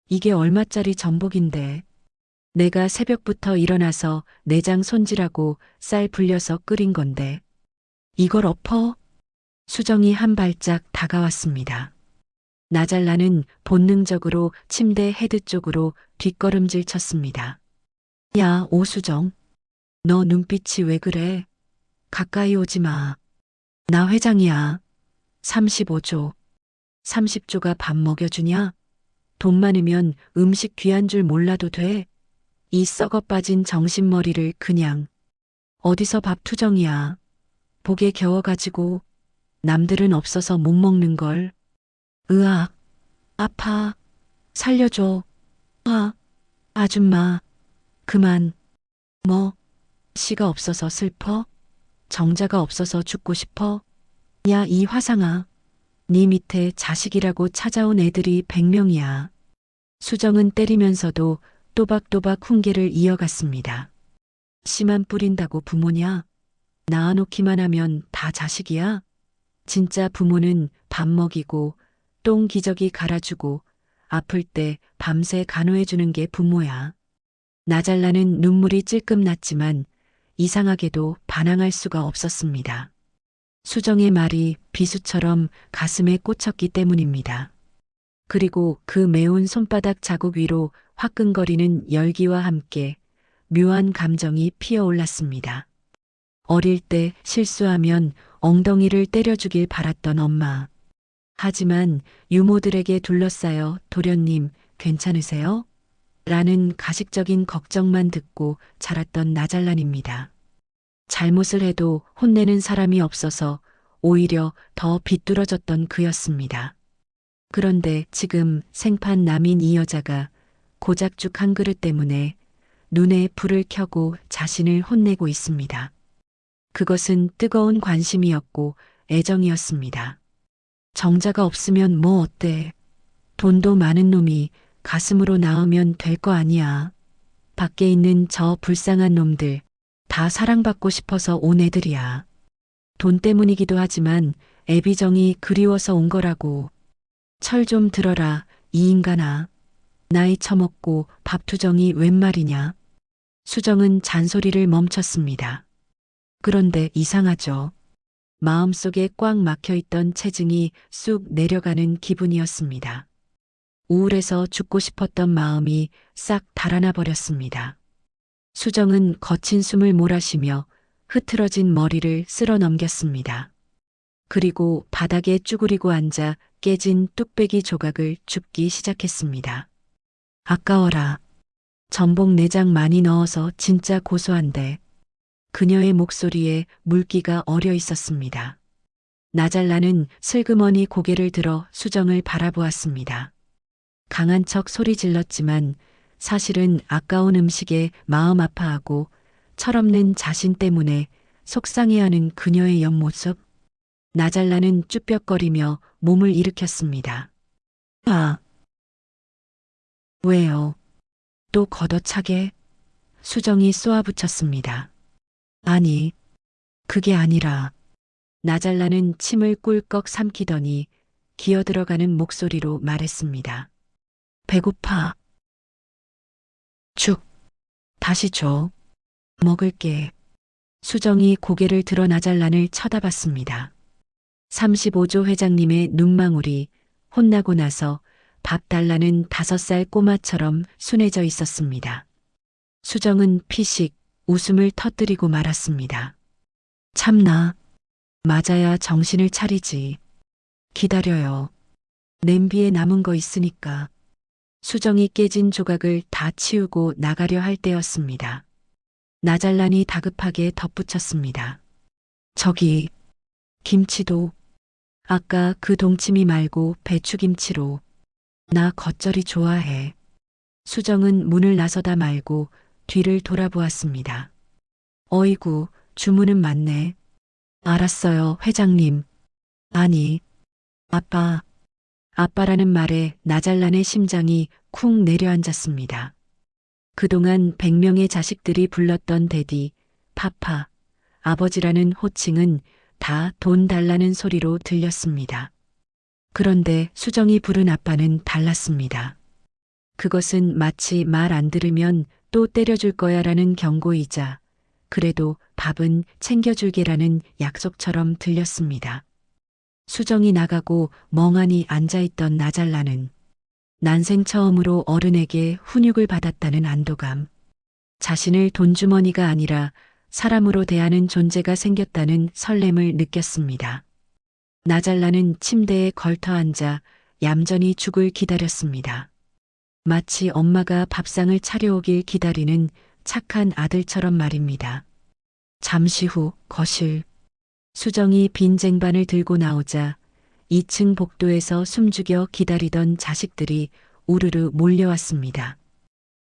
이게 얼마짜리 전복인데. 내가 새벽부터 일어나서 내장 손질하고 쌀 불려서 끓인 건데. 이걸 엎어? 수정이 한 발짝 다가왔습니다. 나잘라는 본능적으로 침대 헤드 쪽으로 뒷걸음질 쳤습니다. 야, 오수정. 너 눈빛이 왜 그래? 가까이 오지 마. 나 회장이야. 35조. 30조가 밥 먹여주냐? 돈 많으면 음식 귀한 줄 몰라도 돼. 이 썩어 빠진 정신머리를 그냥. 어디서 밥 투정이야. 복에 겨워가지고 남들은 없어서 못 먹는 걸. 으악. 아파. 살려줘. 아. 아줌마. 그만. 뭐. 씨가 없어서 슬퍼? 정자가 없어서 죽고 싶어? 야, 이 화상아. 네 밑에 자식이라고 찾아온 애들이 100명이야. 수정은 때리면서도 또박또박 훈계를 이어갔습니다. 씨만 뿌린다고 부모냐? 낳아놓기만 하면 다 자식이야? 진짜 부모는 밥 먹이고 똥 기저귀 갈아주고 아플 때 밤새 간호해주는 게 부모야. 나잘라는 눈물이 찔끔 났지만 이상하게도 반항할 수가 없었습니다. 수정의 말이 비수처럼 가슴에 꽂혔기 때문입니다. 그리고 그 매운 손바닥 자국 위로 화끈거리는 열기와 함께 묘한 감정이 피어올랐습니다. 어릴 때 실수하면 엉덩이를 때려주길 바랐던 엄마. 하지만 유모들에게 둘러싸여 도련님 괜찮으세요? 라는 가식적인 걱정만 듣고 자랐던 나잘란입니다. 잘못을 해도 혼내는 사람이 없어서 오히려 더 비뚤어졌던 그였습니다. 그런데 지금 생판 남인 이 여자가 고작 죽 한 그릇 때문에 눈에 불을 켜고 자신을 혼내고 있습니다. 그것은 뜨거운 관심이었고 애정이었습니다. 정자가 없으면 뭐 어때? 돈도 많은 놈이 가슴으로 낳으면 될 거 아니야. 밖에 있는 저 불쌍한 놈들 다 사랑받고 싶어서 온 애들이야. 돈 때문이기도 하지만 애비정이 그리워서 온 거라고. 철 좀 들어라, 이 인간아. 나이 처먹고 밥투정이 웬 말이냐. 수정은 잔소리를 멈췄습니다. 그런데 이상하죠. 마음속에 꽉 막혀있던 체증이 쑥 내려가는 기분이었습니다. 우울해서 죽고 싶었던 마음이 싹 달아나 버렸습니다. 수정은 거친 숨을 몰아쉬며 흐트러진 머리를 쓸어 넘겼습니다. 그리고 바닥에 쭈그리고 앉아 깨진 뚝배기 조각을 줍기 시작했습니다. 아까워라. 전복 내장 많이 넣어서 진짜 고소한데. 그녀의 목소리에 물기가 어려 있었습니다. 나잘라는 슬그머니 고개를 들어 수정을 바라보았습니다. 강한 척 소리 질렀지만 사실은 아까운 음식에 마음 아파하고 철없는 자신 때문에 속상해하는 그녀의 옆모습. 나잘라는 쭈뼛거리며 몸을 일으켰습니다. 아. 왜요? 또 걷어차게? 수정이 쏘아붙였습니다. 아니, 그게 아니라. 나잘라는 침을 꿀꺽 삼키더니 기어들어가는 목소리로 말했습니다. 배고파. 죽. 다시 줘. 먹을게. 수정이 고개를 들어 나잘란을 쳐다봤습니다. 35조 회장님의 눈망울이 혼나고 나서 밥 달라는 5살 꼬마처럼 순해져 있었습니다. 수정은 피식 웃음을 터뜨리고 말았습니다. 참나. 맞아야 정신을 차리지. 기다려요. 냄비에 남은 거 있으니까. 수정이 깨진 조각을 다 치우고 나가려 할 때였습니다. 나잘란이 다급하게 덧붙였습니다. 저기, 김치도. 아까 그 동치미 말고 배추김치로. 나 겉절이 좋아해. 수정은 문을 나서다 말고 뒤를 돌아보았습니다. 어이구, 주문은 많네. 알았어요, 회장님. 아니, 아빠. 아빠라는 말에 나잘란의 심장이 쿵 내려앉았습니다. 그동안 100명의 자식들이 불렀던 대디, 파파, 아버지라는 호칭은 다 돈 달라는 소리로 들렸습니다. 그런데 수정이 부른 아빠는 달랐습니다. 그것은 마치 말 안 들으면 또 때려줄 거야라는 경고이자 그래도 밥은 챙겨줄게라는 약속처럼 들렸습니다. 수정이 나가고 멍하니 앉아있던 나잘라는 난생 처음으로 어른에게 훈육을 받았다는 안도감, 자신을 돈주머니가 아니라 사람으로 대하는 존재가 생겼다는 설렘을 느꼈습니다. 나잘라는 침대에 걸터 앉아 얌전히 죽을 기다렸습니다. 마치 엄마가 밥상을 차려오길 기다리는 착한 아들처럼 말입니다. 잠시 후 거실. 수정이 빈 쟁반을 들고 나오자 2층 복도에서 숨죽여 기다리던 자식들이 우르르 몰려왔습니다.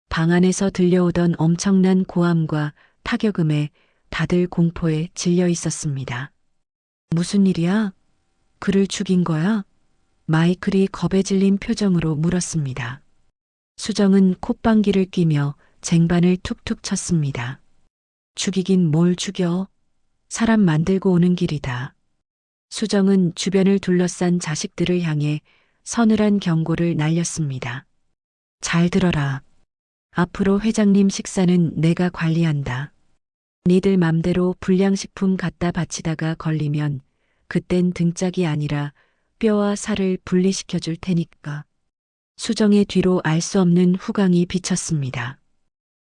방 안에서 들려오던 엄청난 고함과 타격음에 다들 공포에 질려 있었습니다. 무슨 일이야? 그를 죽인 거야? 마이클이 겁에 질린 표정으로 물었습니다. 수정은 콧방귀를 뀌며 쟁반을 툭툭 쳤습니다. 죽이긴 뭘 죽여? 사람 만들고 오는 길이다. 수정은 주변을 둘러싼 자식들을 향해 서늘한 경고를 날렸습니다. 잘 들어라. 앞으로 회장님 식사는 내가 관리한다. 니들 맘대로 불량식품 갖다 바치다가 걸리면 그땐 등짝이 아니라 뼈와 살을 분리시켜 줄 테니까. 수정의 뒤로 알 수 없는 후광이 비쳤습니다.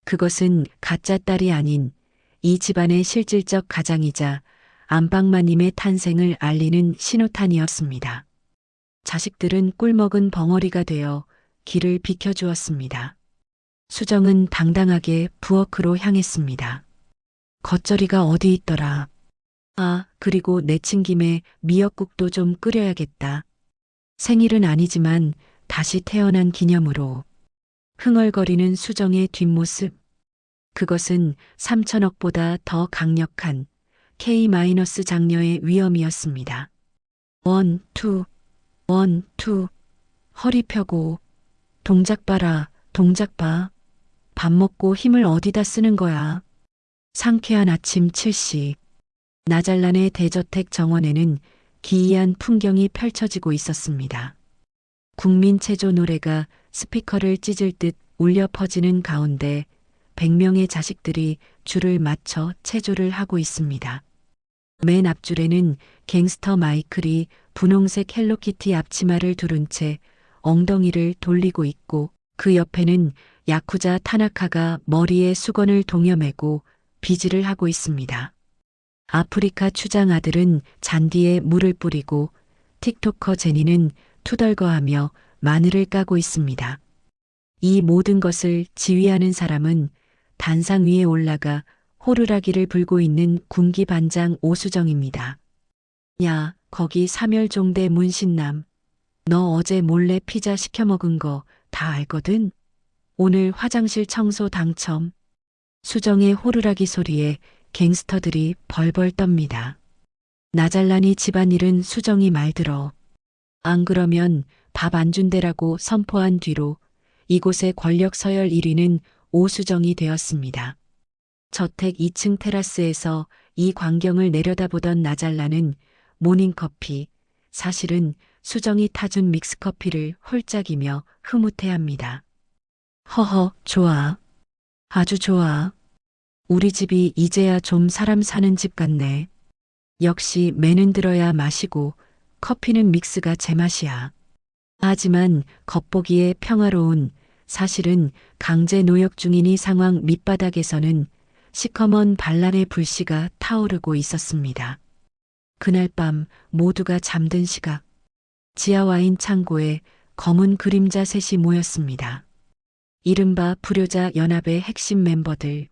그것은 가짜 딸이 아닌 이 집안의 실질적 가장이자 안방마님의 탄생을 알리는 신호탄이었습니다. 자식들은 꿀먹은 벙어리가 되어 길을 비켜주었습니다. 수정은 당당하게 부엌으로 향했습니다. 겉절이가 어디 있더라. 아, 그리고 내친 김에 미역국도 좀 끓여야겠다. 생일은 아니지만 다시 태어난 기념으로. 흥얼거리는 수정의 뒷모습. 그것은 3천억보다 더 강력한 K- 장녀의 위험이었습니다. 원, 투. 허리 펴고. 동작 봐라, 동작 봐. 밥 먹고 힘을 어디다 쓰는 거야. 상쾌한 아침 7시. 나잘란의 대저택 정원에는 기이한 풍경이 펼쳐지고 있었습니다. 국민 체조 노래가 스피커를 찢을 듯 울려 퍼지는 가운데 100명의 자식들이 줄을 맞춰 체조를 하고 있습니다. 맨 앞줄에는 갱스터 마이클이 분홍색 헬로키티 앞치마를 두른 채 엉덩이를 돌리고 있고 그 옆에는 야쿠자 타나카가 머리에 수건을 동여매고 비질을 하고 있습니다. 아프리카 추장 아들은 잔디에 물을 뿌리고 틱토커 제니는 투덜거하며 마늘을 까고 있습니다. 이 모든 것을 지휘하는 사람은 단상 위에 올라가 호루라기를 불고 있는 군기 반장 오수정입니다. 야, 거기 사멸종대 문신남. 너 어제 몰래 피자 시켜 먹은 거 다 알거든? 오늘 화장실 청소 당첨. 수정의 호루라기 소리에 갱스터들이 벌벌 떱니다. 나잘란이 집안일은 수정이 말들어. 안 그러면 밥 안 준대라고 선포한 뒤로 이곳의 권력 서열 1위는 오수정이 되었습니다. 저택 2층 테라스에서 이 광경을 내려다보던 나잘란은 모닝커피, 사실은 수정이 타준 믹스커피를 홀짝이며 흐뭇해합니다. 허허, 좋아. 아주 좋아. 우리 집이 이제야 좀 사람 사는 집 같네. 역시 매는 들어야 마시고 커피는 믹스가 제맛이야. 하지만 겉보기에 평화로운 사실은 강제 노역 중인 이 상황 밑바닥에서는 시커먼 반란의 불씨가 타오르고 있었습니다. 그날 밤 모두가 잠든 시각, 지하 와인 창고에 검은 그림자 셋이 모였습니다. 이른바 불효자 연합의 핵심 멤버들,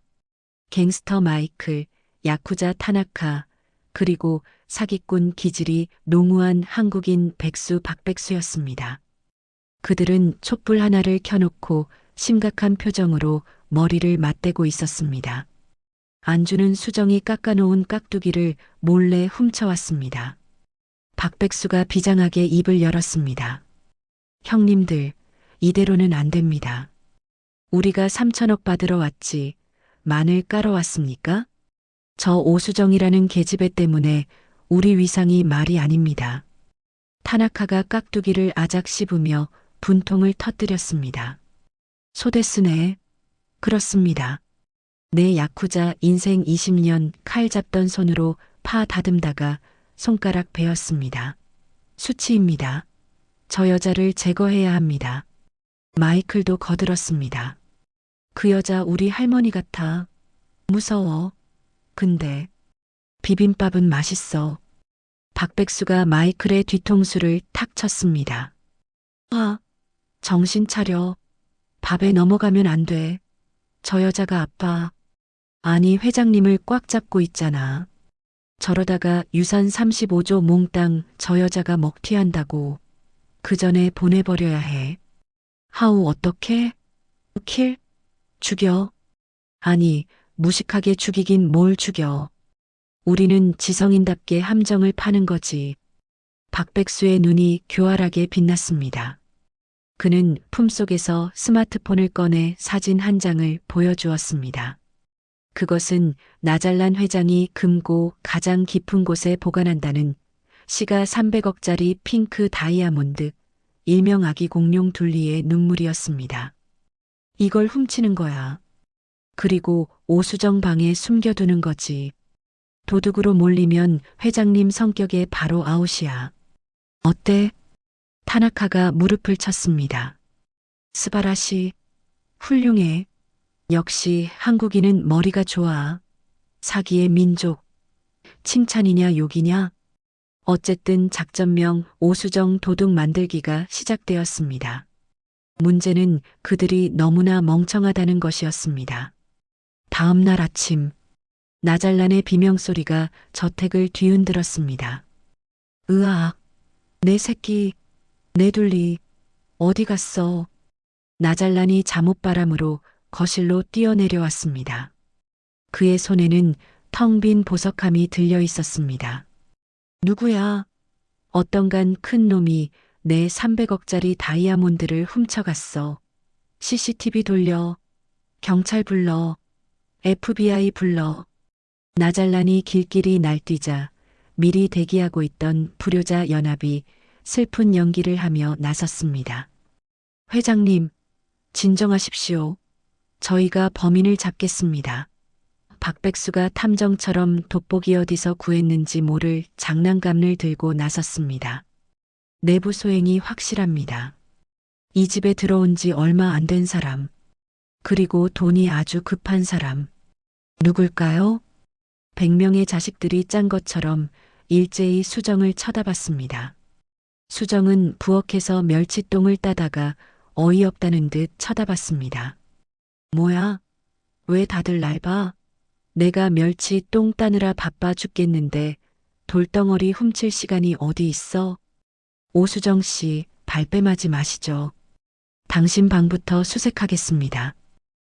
갱스터 마이클, 야쿠자 타나카, 그리고 사기꾼 기질이 농후한 한국인 백수 박백수였습니다. 그들은 촛불 하나를 켜놓고 심각한 표정으로 머리를 맞대고 있었습니다. 안주는 수정이 깎아놓은 깍두기를 몰래 훔쳐왔습니다. 박백수가 비장하게 입을 열었습니다. 형님들, 이대로는 안 됩니다. 우리가 3천억 받으러 왔지, 마늘 깔아 왔습니까? 저 오수정이라는 계집애 때문에 우리 위상이 말이 아닙니다. 타나카가 깍두기를 아작 씹으며 분통을 터뜨렸습니다. 소데스네. 그렇습니다. 내 야쿠자 인생 20년 칼 잡던 손으로 파 다듬다가 손가락 베었습니다. 수치입니다. 저 여자를 제거해야 합니다. 마이클도 거들었습니다. 그 여자 우리 할머니 같아. 무서워. 근데 비빔밥은 맛있어. 박백수가 마이클의 뒤통수를 탁 쳤습니다. 아, 정신 차려. 밥에 넘어가면 안 돼. 저 여자가 아파. 아니 회장님을 꽉 잡고 있잖아. 저러다가 유산 35조 몽땅 저 여자가 먹튀한다고. 그 전에 보내버려야 해. 하우 어떻게? 킬? 죽여. 아니 무식하게 죽이긴 뭘 죽여. 우리는 지성인답게 함정을 파는 거지. 박백수의 눈이 교활하게 빛났습니다. 그는 품속에서 스마트폰을 꺼내 사진 한 장을 보여주었습니다. 그것은 나잘란 회장이 금고 가장 깊은 곳에 보관한다는 시가 300억짜리 핑크 다이아몬드, 일명 아기 공룡 둘리의 눈물이었습니다. 이걸 훔치는 거야. 그리고 오수정 방에 숨겨두는 거지. 도둑으로 몰리면 회장님 성격에 바로 아웃이야. 어때? 타나카가 무릎을 쳤습니다. 스바라시, 훌륭해. 역시 한국인은 머리가 좋아. 사기의 민족. 칭찬이냐 욕이냐? 어쨌든 작전명 오수정 도둑 만들기가 시작되었습니다. 문제는 그들이 너무나 멍청하다는 것이었습니다. 다음 날 아침, 나잘란의 비명소리가 저택을 뒤흔들었습니다. 으악, 내 새끼, 내 둘리, 어디 갔어? 나잘란이 잠옷바람으로 거실로 뛰어내려왔습니다. 그의 손에는 텅 빈 보석함이 들려 있었습니다. 누구야? 어떤간 큰 놈이 내 300억짜리 다이아몬드를 훔쳐갔어. CCTV 돌려. 경찰 불러. FBI 불러. 나잘란이 길길이 날뛰자 미리 대기하고 있던 불효자 연합이 슬픈 연기를 하며 나섰습니다. 회장님, 진정하십시오. 저희가 범인을 잡겠습니다. 박백수가 탐정처럼 돋보기 어디서 구했는지 모를 장난감을 들고 나섰습니다. 내부 소행이 확실합니다. 이 집에 들어온 지 얼마 안 된 사람, 그리고 돈이 아주 급한 사람. 누굴까요? 100명의 자식들이 짠 것처럼 일제히 수정을 쳐다봤습니다. 수정은 부엌에서 멸치똥을 따다가 어이없다는 듯 쳐다봤습니다. 뭐야? 왜 다들 날 봐? 내가 멸치 똥 따느라 바빠 죽겠는데 돌덩어리 훔칠 시간이 어디 있어? 오수정 씨, 발뺌하지 마시죠. 당신 방부터 수색하겠습니다.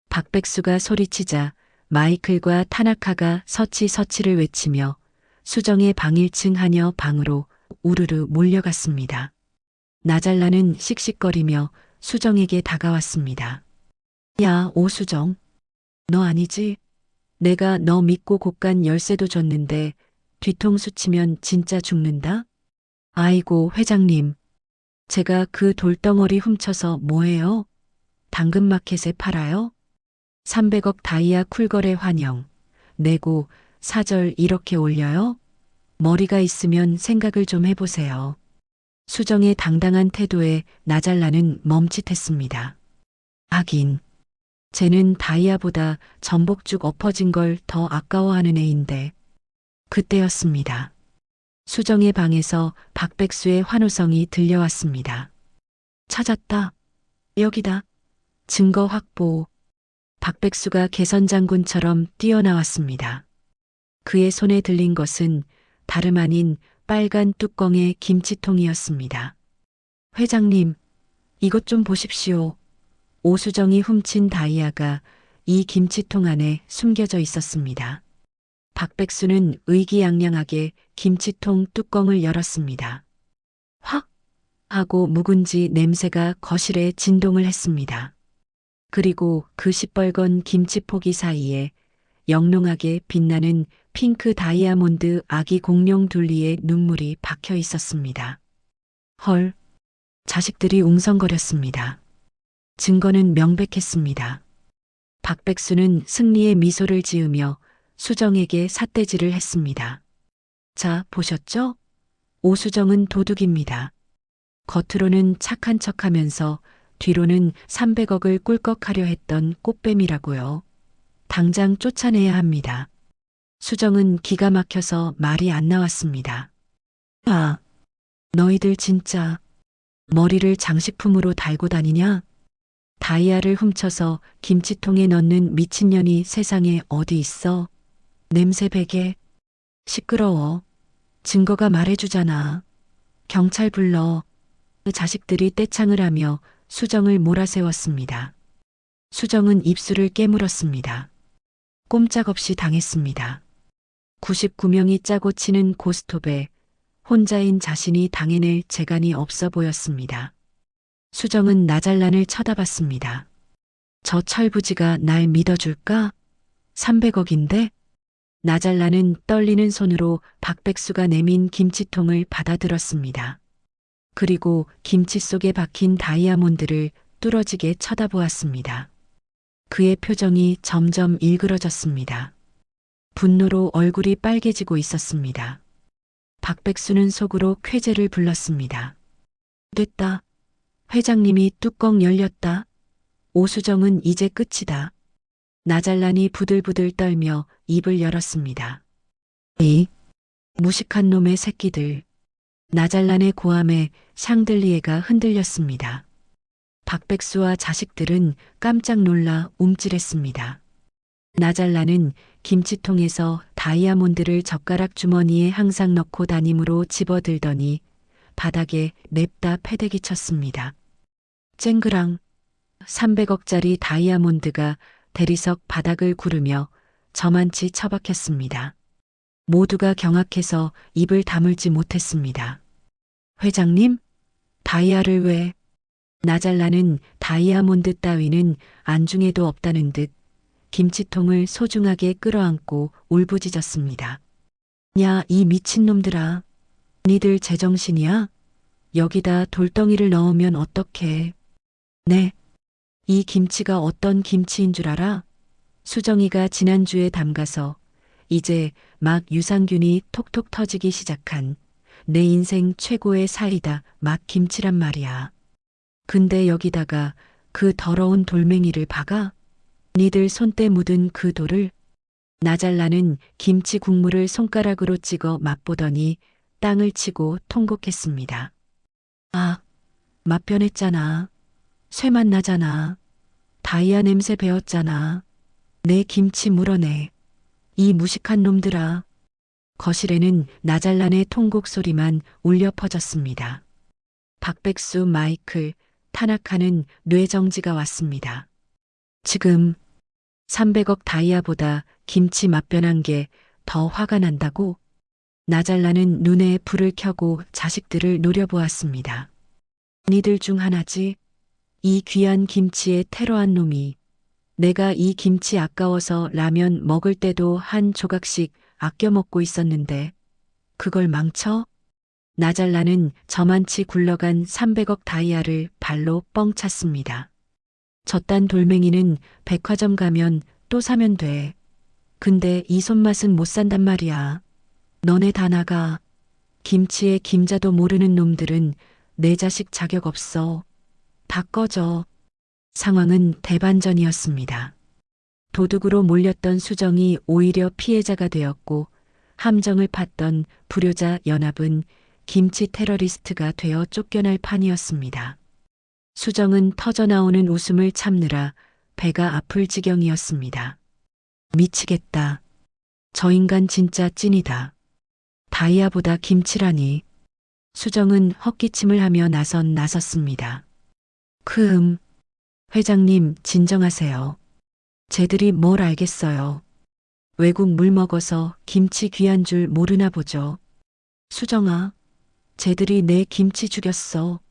박백수가 소리치자 마이클과 타나카가 서치를 외치며 수정의 방 1층 하녀 방으로 우르르 몰려갔습니다. 나잘라는 씩씩거리며 수정에게 다가왔습니다. 야, 오수정. 너 아니지? 내가 너 믿고 곳간 열쇠도 줬는데 뒤통수 치면 진짜 죽는다? 아이고, 회장님. 제가 그 돌덩어리 훔쳐서 뭐해요? 당근마켓에 팔아요? 300억 다이아 쿨거래 환영. 내고 사절 이렇게 올려요? 머리가 있으면 생각을 좀 해보세요. 수정의 당당한 태도에 나잘라는 멈칫했습니다. 하긴, 쟤는 다이아보다 전복죽 엎어진 걸 더 아까워하는 애인데. 그때였습니다. 수정의 방에서 박백수의 환호성이 들려왔습니다. 찾았다. 여기다. 증거 확보. 박백수가 개선장군처럼 뛰어나왔습니다. 그의 손에 들린 것은 다름 아닌 빨간 뚜껑의 김치통이었습니다. 회장님, 이것 좀 보십시오. 오수정이 훔친 다이아가 이 김치통 안에 숨겨져 있었습니다. 박백수는 의기양양하게 김치통 뚜껑을 열었습니다. 확! 하고 묵은지 냄새가 거실에 진동을 했습니다. 그리고 그 시뻘건 김치포기 사이에 영롱하게 빛나는 핑크 다이아몬드 아기 공룡 둘리의 눈물이 박혀 있었습니다. 헐! 자식들이 웅성거렸습니다. 증거는 명백했습니다. 박백수는 승리의 미소를 지으며 수정에게 삿대질을 했습니다. 자, 보셨죠? 오수정은 도둑입니다. 겉으로는 착한 척하면서 뒤로는 300억을 꿀꺽하려 했던 꽃뱀이라고요. 당장 쫓아내야 합니다. 수정은 기가 막혀서 말이 안 나왔습니다. 아, 너희들 진짜 머리를 장식품으로 달고 다니냐? 다이아를 훔쳐서 김치통에 넣는 미친년이 세상에 어디 있어? 냄새 배게. 시끄러워. 증거가 말해주잖아. 경찰 불러. 그 자식들이 떼창을 하며 수정을 몰아세웠습니다. 수정은 입술을 깨물었습니다. 꼼짝없이 당했습니다. 99명이 짜고 치는 고스톱에 혼자인 자신이 당해낼 재간이 없어 보였습니다. 수정은 나잘란을 쳐다봤습니다. 저 철부지가 날 믿어줄까? 300억인데? 나잘란은 떨리는 손으로 박백수가 내민 김치통을 받아들었습니다. 그리고 김치 속에 박힌 다이아몬드를 뚫어지게 쳐다보았습니다. 그의 표정이 점점 일그러졌습니다. 분노로 얼굴이 빨개지고 있었습니다. 박백수는 속으로 쾌재를 불렀습니다. 됐다. 회장님이 뚜껑 열렸다. 오수정은 이제 끝이다. 나잘란이 부들부들 떨며 입을 열었습니다. 이 무식한 놈의 새끼들. 나잘란의 고함에 샹들리에가 흔들렸습니다. 박백수와 자식들은 깜짝 놀라 움찔했습니다. 나잘란은 김치통에서 다이아몬드를 젓가락 주머니에 항상 넣고 다니므로 집어들더니 바닥에 냅다 패대기 쳤습니다. 쨍그랑 300억짜리 다이아몬드가 대리석 바닥을 구르며 저만치 처박혔습니다. 모두가 경악해서 입을 다물지 못했습니다. 회장님? 다이아를 왜? 나잘라는 다이아몬드 따위는 안중에도 없다는 듯 김치통을 소중하게 끌어안고 울부짖었습니다. 야, 이 미친놈들아. 니들 제정신이야? 여기다 돌덩이를 넣으면 어떡해. 네. 이 김치가 어떤 김치인 줄 알아? 수정이가 지난주에 담가서 이제 막 유산균이 톡톡 터지기 시작한 내 인생 최고의 사이다 막 김치란 말이야. 근데 여기다가 그 더러운 돌멩이를 박아? 니들 손때 묻은 그 돌을? 나잘라는 김치 국물을 손가락으로 찍어 맛보더니 땅을 치고 통곡했습니다. 아, 맛 변했잖아. 쇠맛 나잖아. 다이아 냄새 배었잖아. 내 김치 물어내. 이 무식한 놈들아. 거실에는 나잘란의 통곡 소리만 울려 퍼졌습니다. 박백수, 마이클, 타나카는 뇌정지가 왔습니다. 지금 300억 다이아보다 김치 맛변한 게 더 화가 난다고? 나잘라는 눈에 불을 켜고 자식들을 노려보았습니다. 니들 중 하나지? 이 귀한 김치에 테러한 놈이. 내가 이 김치 아까워서 라면 먹을 때도 한 조각씩 아껴 먹고 있었는데 그걸 망쳐? 나잘라는 저만치 굴러간 300억 다이아를 발로 뻥 찼습니다. 저딴 돌멩이는 백화점 가면 또 사면 돼. 근데 이 손맛은 못 산단 말이야. 너네 다 나가. 김치에 김자도 모르는 놈들은 내 자식 자격 없어. 다 꺼져. 상황은 대반전이었습니다. 도둑으로 몰렸던 수정이 오히려 피해자가 되었고 함정을 팠던 불효자 연합은 김치 테러리스트가 되어 쫓겨날 판이었습니다. 수정은 터져나오는 웃음을 참느라 배가 아플 지경이었습니다. 미치겠다. 저 인간 진짜 찐이다. 다이아보다 김치라니. 수정은 헛기침을 하며 나섰습니다. 회장님 진정하세요. 쟤들이 뭘 알겠어요. 외국 물 먹어서 김치 귀한 줄 모르나 보죠. 수정아, 쟤들이 내 김치 죽였어.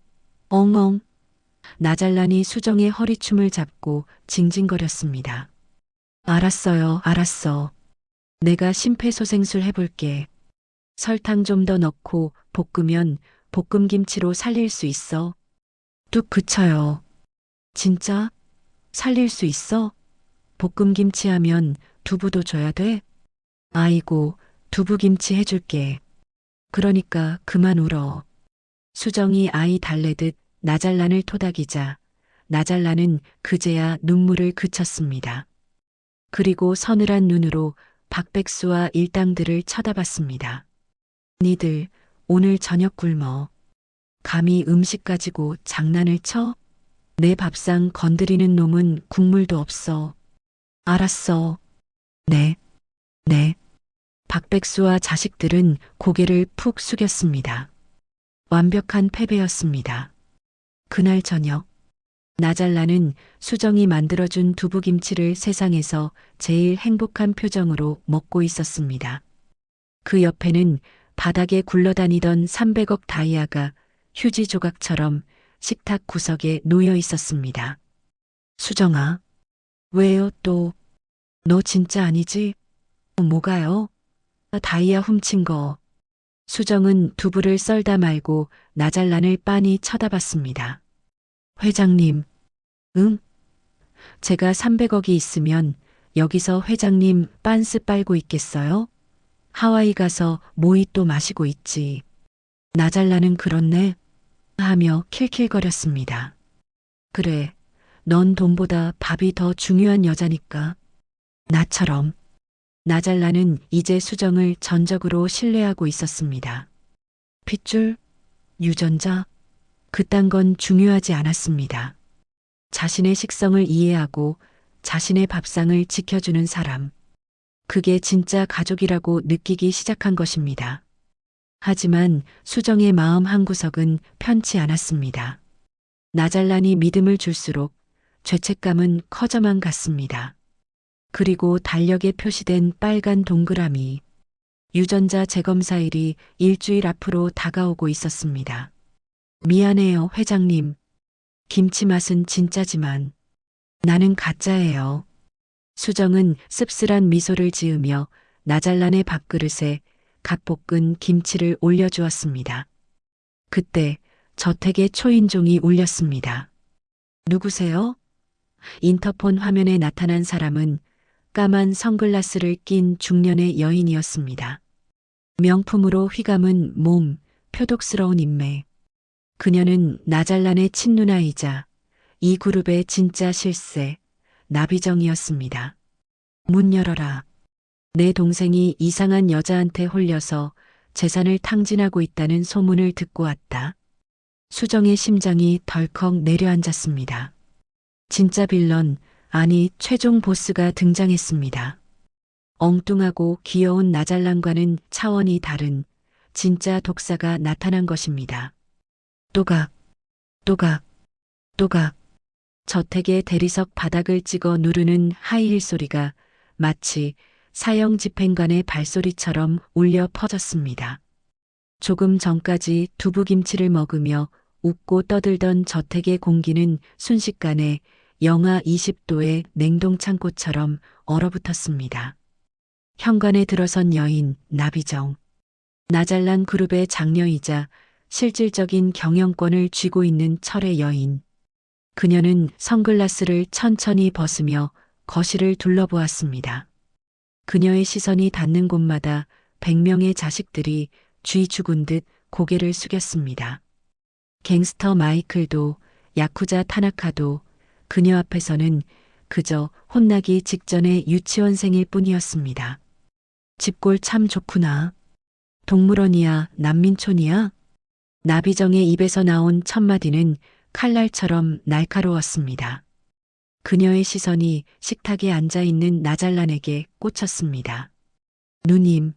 엉엉. 나잘란이 수정의 허리춤을 잡고 징징거렸습니다. 알았어요, 알았어. 내가 심폐소생술 해볼게. 설탕 좀 더 넣고 볶으면 볶음김치로 살릴 수 있어. 뚝 그쳐요. 진짜? 살릴 수 있어? 볶음김치 하면 두부도 줘야 돼? 아이고, 두부김치 해줄게. 그러니까 그만 울어. 수정이 아이 달래듯 나잘란을 토닥이자 나잘란은 그제야 눈물을 그쳤습니다. 그리고 서늘한 눈으로 박백수와 일당들을 쳐다봤습니다. 니들 오늘 저녁 굶어. 감히 음식 가지고 장난을 쳐? 내 밥상 건드리는 놈은 국물도 없어. 알았어. 네. 박백수와 자식들은 고개를 푹 숙였습니다. 완벽한 패배였습니다. 그날 저녁, 나잘란은 수정이 만들어준 두부김치를 세상에서 제일 행복한 표정으로 먹고 있었습니다. 그 옆에는 바닥에 굴러다니던 300억 다이아가 휴지 조각처럼 식탁 구석에 놓여 있었습니다. 수정아, 왜요 또? 너 진짜 아니지? 뭐가요? 다이아 훔친 거. 수정은 두부를 썰다 말고 나잘란을 빤히 쳐다봤습니다. 회장님, 응? 제가 300억이 있으면 여기서 회장님 빤스 빨고 있겠어요? 하와이 가서 모히또 마시고 있지. 나잘란은 그렇네 하며 킬킬거렸습니다. 그래, 넌 돈보다 밥이 더 중요한 여자니까. 나처럼. 나잘란은 이제 수정을 전적으로 신뢰하고 있었습니다. 핏줄, 유전자, 그딴 건 중요하지 않았습니다. 자신의 식성을 이해하고 자신의 밥상을 지켜주는 사람. 그게 진짜 가족이라고 느끼기 시작한 것입니다. 하지만 수정의 마음 한구석은 편치 않았습니다. 나잘란이 믿음을 줄수록 죄책감은 커져만 갔습니다. 그리고 달력에 표시된 빨간 동그라미. 유전자 재검사일이 일주일 앞으로 다가오고 있었습니다. 미안해요, 회장님. 김치 맛은 진짜지만 나는 가짜예요. 수정은 씁쓸한 미소를 지으며 나잘란의 밥그릇에 갓 볶은 김치를 올려주었습니다. 그때 저택의 초인종이 울렸습니다. 누구세요? 인터폰 화면에 나타난 사람은 까만 선글라스를 낀 중년의 여인이었습니다. 명품으로 휘감은 몸, 표독스러운 인매. 그녀는 나잘란의 친누나이자 이 그룹의 진짜 실세, 나비정이었습니다. 문 열어라. 내 동생이 이상한 여자한테 홀려서 재산을 탕진하고 있다는 소문을 듣고 왔다. 수정의 심장이 덜컥 내려앉았습니다. 진짜 빌런, 아니 최종 보스가 등장했습니다. 엉뚱하고 귀여운 나잘란과는 차원이 다른 진짜 독사가 나타난 것입니다. 또각. 저택의 대리석 바닥을 찍어 누르는 하이힐 소리가 마치 사형 집행관의 발소리처럼 울려 퍼졌습니다. 조금 전까지 두부김치를 먹으며 웃고 떠들던 저택의 공기는 순식간에 영하 20도의 냉동창고처럼 얼어붙었습니다. 현관에 들어선 여인 나비정. 나잘란 그룹의 장녀이자 실질적인 경영권을 쥐고 있는 철의 여인. 그녀는 선글라스를 천천히 벗으며 거실을 둘러보았습니다. 그녀의 시선이 닿는 곳마다 100명의 자식들이 쥐 죽은 듯 고개를 숙였습니다. 갱스터 마이클도 야쿠자 타나카도 그녀 앞에서는 그저 혼나기 직전의 유치원생일 뿐이었습니다. 집골 참 좋구나. 동물원이야, 난민촌이야? 나비정의 입에서 나온 첫마디는 칼날처럼 날카로웠습니다. 그녀의 시선이 식탁에 앉아있는 나잘란에게 꽂혔습니다. 누님,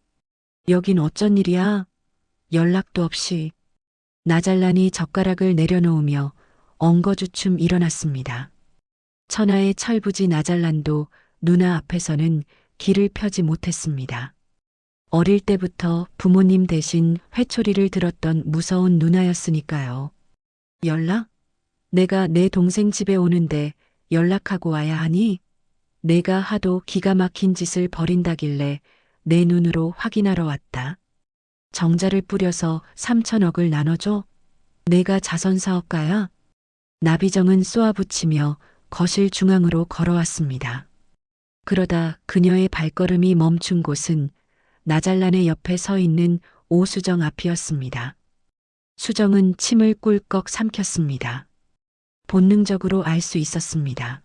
여긴 어쩐 일이야? 연락도 없이. 나잘란이 젓가락을 내려놓으며 엉거주춤 일어났습니다. 천하의 철부지 나잘란도 누나 앞에서는 길을 펴지 못했습니다. 어릴 때부터 부모님 대신 회초리를 들었던 무서운 누나였으니까요. 연락? 내가 내 동생 집에 오는데 연락하고 와야 하니? 내가 하도 기가 막힌 짓을 벌인다길래 내 눈으로 확인하러 왔다. 정자를 뿌려서 3천억을 나눠줘? 내가 자선사업가야? 나비정은 쏘아붙이며 거실 중앙으로 걸어왔습니다. 그러다 그녀의 발걸음이 멈춘 곳은 나잘란의 옆에 서 있는 오수정 앞이었습니다. 수정은 침을 꿀꺽 삼켰습니다. 본능적으로 알 수 있었습니다.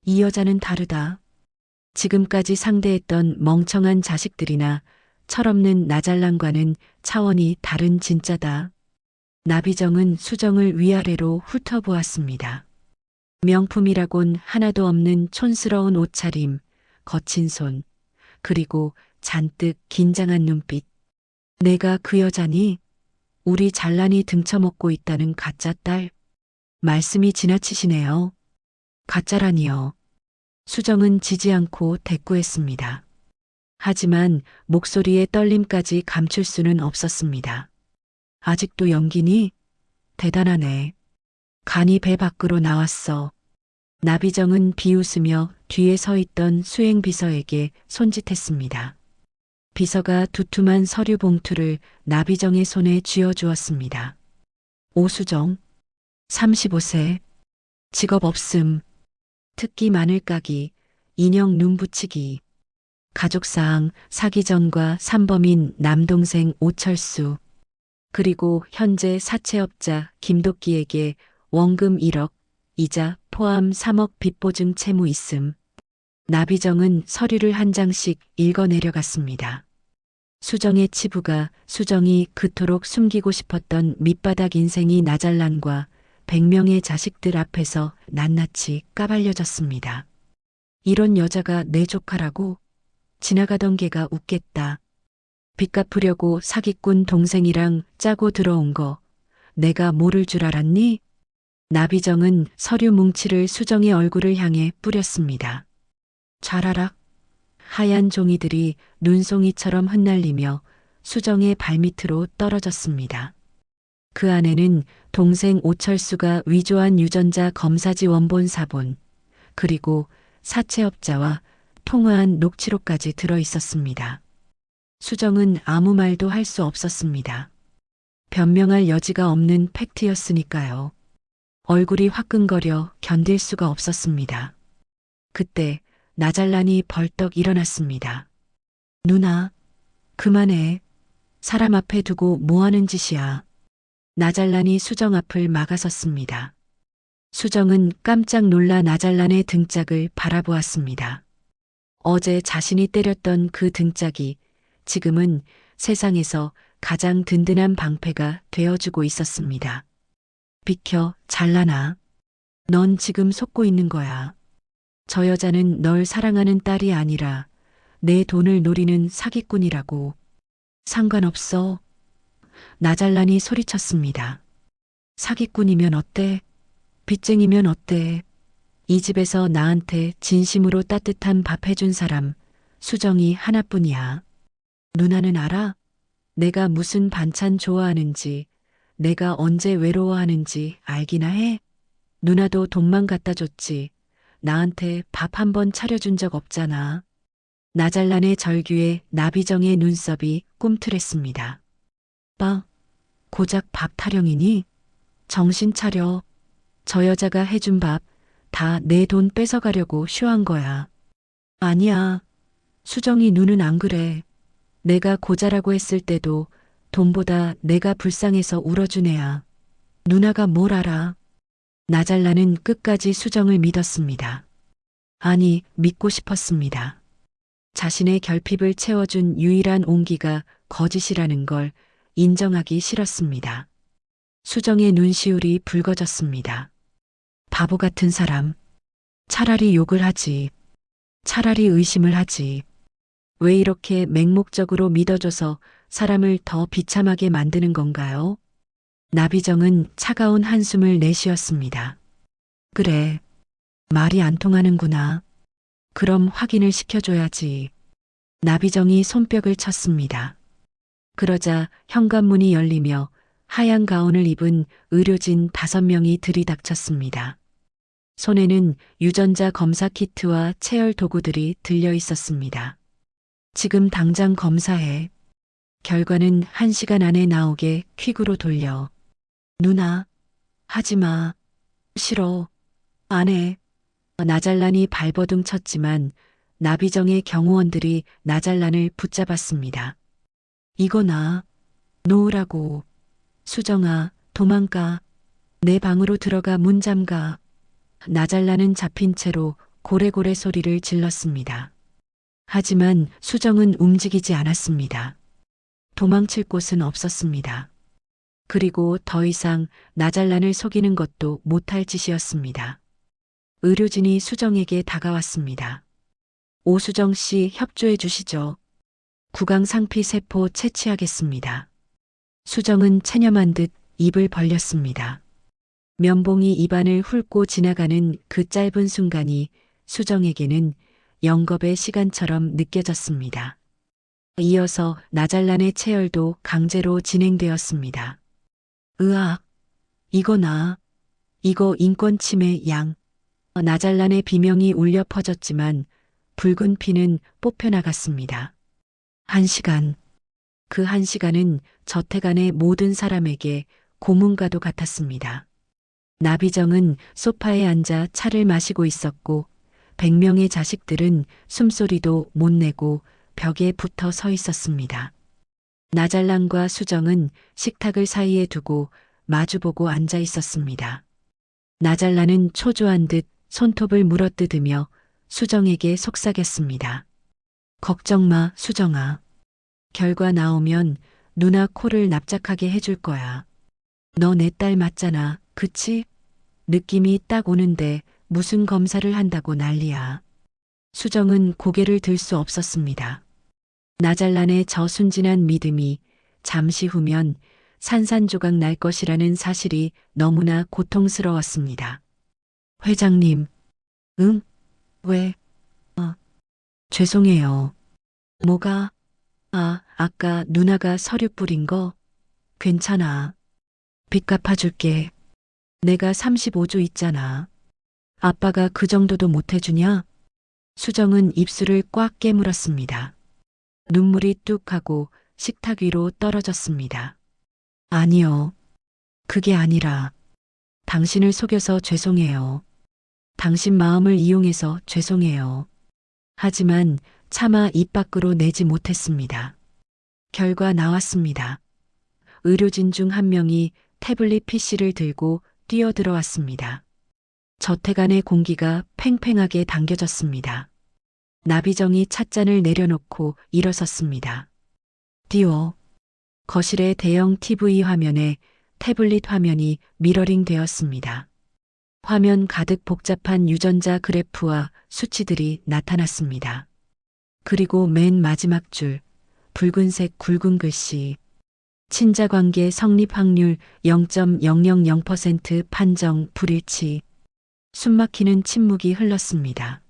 이 여자는 다르다. 지금까지 상대했던 멍청한 자식들이나 철없는 나잘란과는 차원이 다른 진짜다. 나비정은 수정을 위아래로 훑어보았습니다. 명품이라곤 하나도 없는 촌스러운 옷차림, 거친 손, 그리고 잔뜩 긴장한 눈빛. 내가 그 여자니? 우리 잘난이 등쳐먹고 있다는 가짜 딸. 말씀이 지나치시네요. 가짜라니요. 수정은 지지 않고 대꾸했습니다. 하지만 목소리의 떨림까지 감출 수는 없었습니다. 아직도 연기니? 대단하네. 간이 배 밖으로 나왔어. 나비정은 비웃으며 뒤에 서 있던 수행비서에게 손짓했습니다. 비서가 두툼한 서류 봉투를 나비정의 손에 쥐어주었습니다. 오수정, 35세, 직업 없음, 특기 마늘 까기, 인형 눈 붙이기, 가족사항 사기 전과 산범인 남동생 오철수, 그리고 현재 사채업자 김도끼에게 원금 1억, 이자 포함 3억 빚보증 채무 있음. 나비정은 서류를 한 장씩 읽어 내려갔습니다. 수정의 치부가 수정이 그토록 숨기고 싶었던 밑바닥 인생이 나잘란과 100명의 자식들 앞에서 낱낱이 까발려졌습니다. 이런 여자가 내 조카라고? 지나가던 개가 웃겠다. 빚 갚으려고 사기꾼 동생이랑 짜고 들어온 거 내가 모를 줄 알았니? 나비정은 서류 뭉치를 수정의 얼굴을 향해 뿌렸습니다. 좌라락 하얀 종이들이 눈송이처럼 흩날리며 수정의 발밑으로 떨어졌습니다. 그 안에는 동생 오철수가 위조한 유전자 검사지 원본 사본, 그리고 사채업자와 통화한 녹취록까지 들어 있었습니다. 수정은 아무 말도 할 수 없었습니다. 변명할 여지가 없는 팩트였으니까요. 얼굴이 화끈거려 견딜 수가 없었습니다. 그때 나잘란이 벌떡 일어났습니다. 누나, 그만해. 사람 앞에 두고 뭐하는 짓이야. 나잘란이 수정 앞을 막아섰습니다. 수정은 깜짝 놀라 나잘란의 등짝을 바라보았습니다. 어제 자신이 때렸던 그 등짝이 지금은 세상에서 가장 든든한 방패가 되어주고 있었습니다. 비켜, 잘라나. 넌 지금 속고 있는 거야. 저 여자는 널 사랑하는 딸이 아니라 내 돈을 노리는 사기꾼이라고. 상관없어. 나잘란이 소리쳤습니다. 사기꾼이면 어때? 빚쟁이면 어때? 이 집에서 나한테 진심으로 따뜻한 밥 해준 사람 수정이 하나뿐이야. 누나는 알아? 내가 무슨 반찬 좋아하는지, 내가 언제 외로워하는지 알기나 해? 누나도 돈만 갖다 줬지. 나한테 밥 한 번 차려준 적 없잖아. 나잘란의 절규에 나비정의 눈썹이 꿈틀했습니다. 고작 밥 타령이니? 정신 차려. 저 여자가 해준 밥 다 내 돈 뺏어가려고 쇼한 거야. 아니야. 수정이 누는 안 그래. 내가 고자라고 했을 때도 돈보다 내가 불쌍해서 울어준 애야. 누나가 뭘 알아? 나잘라는 끝까지 수정을 믿었습니다. 아니, 믿고 싶었습니다. 자신의 결핍을 채워준 유일한 온기가 거짓이라는 걸 인정하기 싫었습니다. 수정의 눈시울이 붉어졌습니다. 바보 같은 사람. 차라리 욕을 하지. 차라리 의심을 하지. 왜 이렇게 맹목적으로 믿어줘서 사람을 더 비참하게 만드는 건가요? 나비정은 차가운 한숨을 내쉬었습니다. 그래. 말이 안 통하는구나. 그럼 확인을 시켜줘야지. 나비정이 손뼉을 쳤습니다. 그러자 현관문이 열리며 하얀 가운을 입은 의료진 5명이 들이닥쳤습니다. 손에는 유전자 검사 키트와 체열 도구들이 들려 있었습니다. 지금 당장 검사해. 결과는 1시간 안에 나오게 퀵으로 돌려. 누나, 하지 마. 싫어. 안 해. 나잘란이 발버둥 쳤지만 나비정의 경호원들이 나잘란을 붙잡았습니다. 이거 나. 놓으라고. 수정아, 도망가. 내 방으로 들어가 문 잠가. 나잘란은 잡힌 채로 고래고래 소리를 질렀습니다. 하지만 수정은 움직이지 않았습니다. 도망칠 곳은 없었습니다. 그리고 더 이상 나잘란을 속이는 것도 못할 짓이었습니다. 의료진이 수정에게 다가왔습니다. 오수정 씨 협조해 주시죠. 구강상피 세포 채취하겠습니다. 수정은 체념한 듯 입을 벌렸습니다. 면봉이 입안을 훑고 지나가는 그 짧은 순간이 수정에게는 영겁의 시간처럼 느껴졌습니다. 이어서 나잘란의 체열도 강제로 진행되었습니다. 으악, 이거 나. 이거 인권 침해 양. 나잘란의 비명이 울려 퍼졌지만 붉은 피는 뽑혀나갔습니다. 1시간. 그 1시간은 저택 안의 모든 사람에게 고문과도 같았습니다. 나비정은 소파에 앉아 차를 마시고 있었고 100명의 자식들은 숨소리도 못 내고 벽에 붙어 서 있었습니다. 나잘란과 수정은 식탁을 사이에 두고 마주보고 앉아 있었습니다. 나잘란은 초조한 듯 손톱을 물어뜯으며 수정에게 속삭였습니다. 걱정 마, 수정아. 결과 나오면 누나 코를 납작하게 해줄 거야. 너 내 딸 맞잖아, 그치? 느낌이 딱 오는데 무슨 검사를 한다고 난리야. 수정은 고개를 들 수 없었습니다. 나잘란의 저 순진한 믿음이 잠시 후면 산산조각 날 것이라는 사실이 너무나 고통스러웠습니다. 회장님. 응? 왜? 죄송해요. 뭐가? 아까 누나가 서류 뿌린 거? 괜찮아. 빚 갚아줄게. 내가 35조 있잖아. 아빠가 그 정도도 못 해주냐? 수정은 입술을 꽉 깨물었습니다. 눈물이 뚝 하고 식탁 위로 떨어졌습니다. 아니요. 그게 아니라 당신을 속여서 죄송해요. 당신 마음을 이용해서 죄송해요. 하지만 차마 입 밖으로 내지 못했습니다. 결과 나왔습니다. 의료진 중 한 명이 태블릿 PC를 들고 뛰어들어왔습니다. 저택 안의 공기가 팽팽하게 당겨졌습니다. 나비정이 찻잔을 내려놓고 일어섰습니다. 거실의 대형 TV 화면에 태블릿 화면이 미러링 되었습니다. 화면 가득 복잡한 유전자 그래프와 수치들이 나타났습니다. 그리고 맨 마지막 줄, 붉은색 굵은 글씨. 친자관계 성립 확률 0.000% 판정 불일치. 숨막히는 침묵이 흘렀습니다.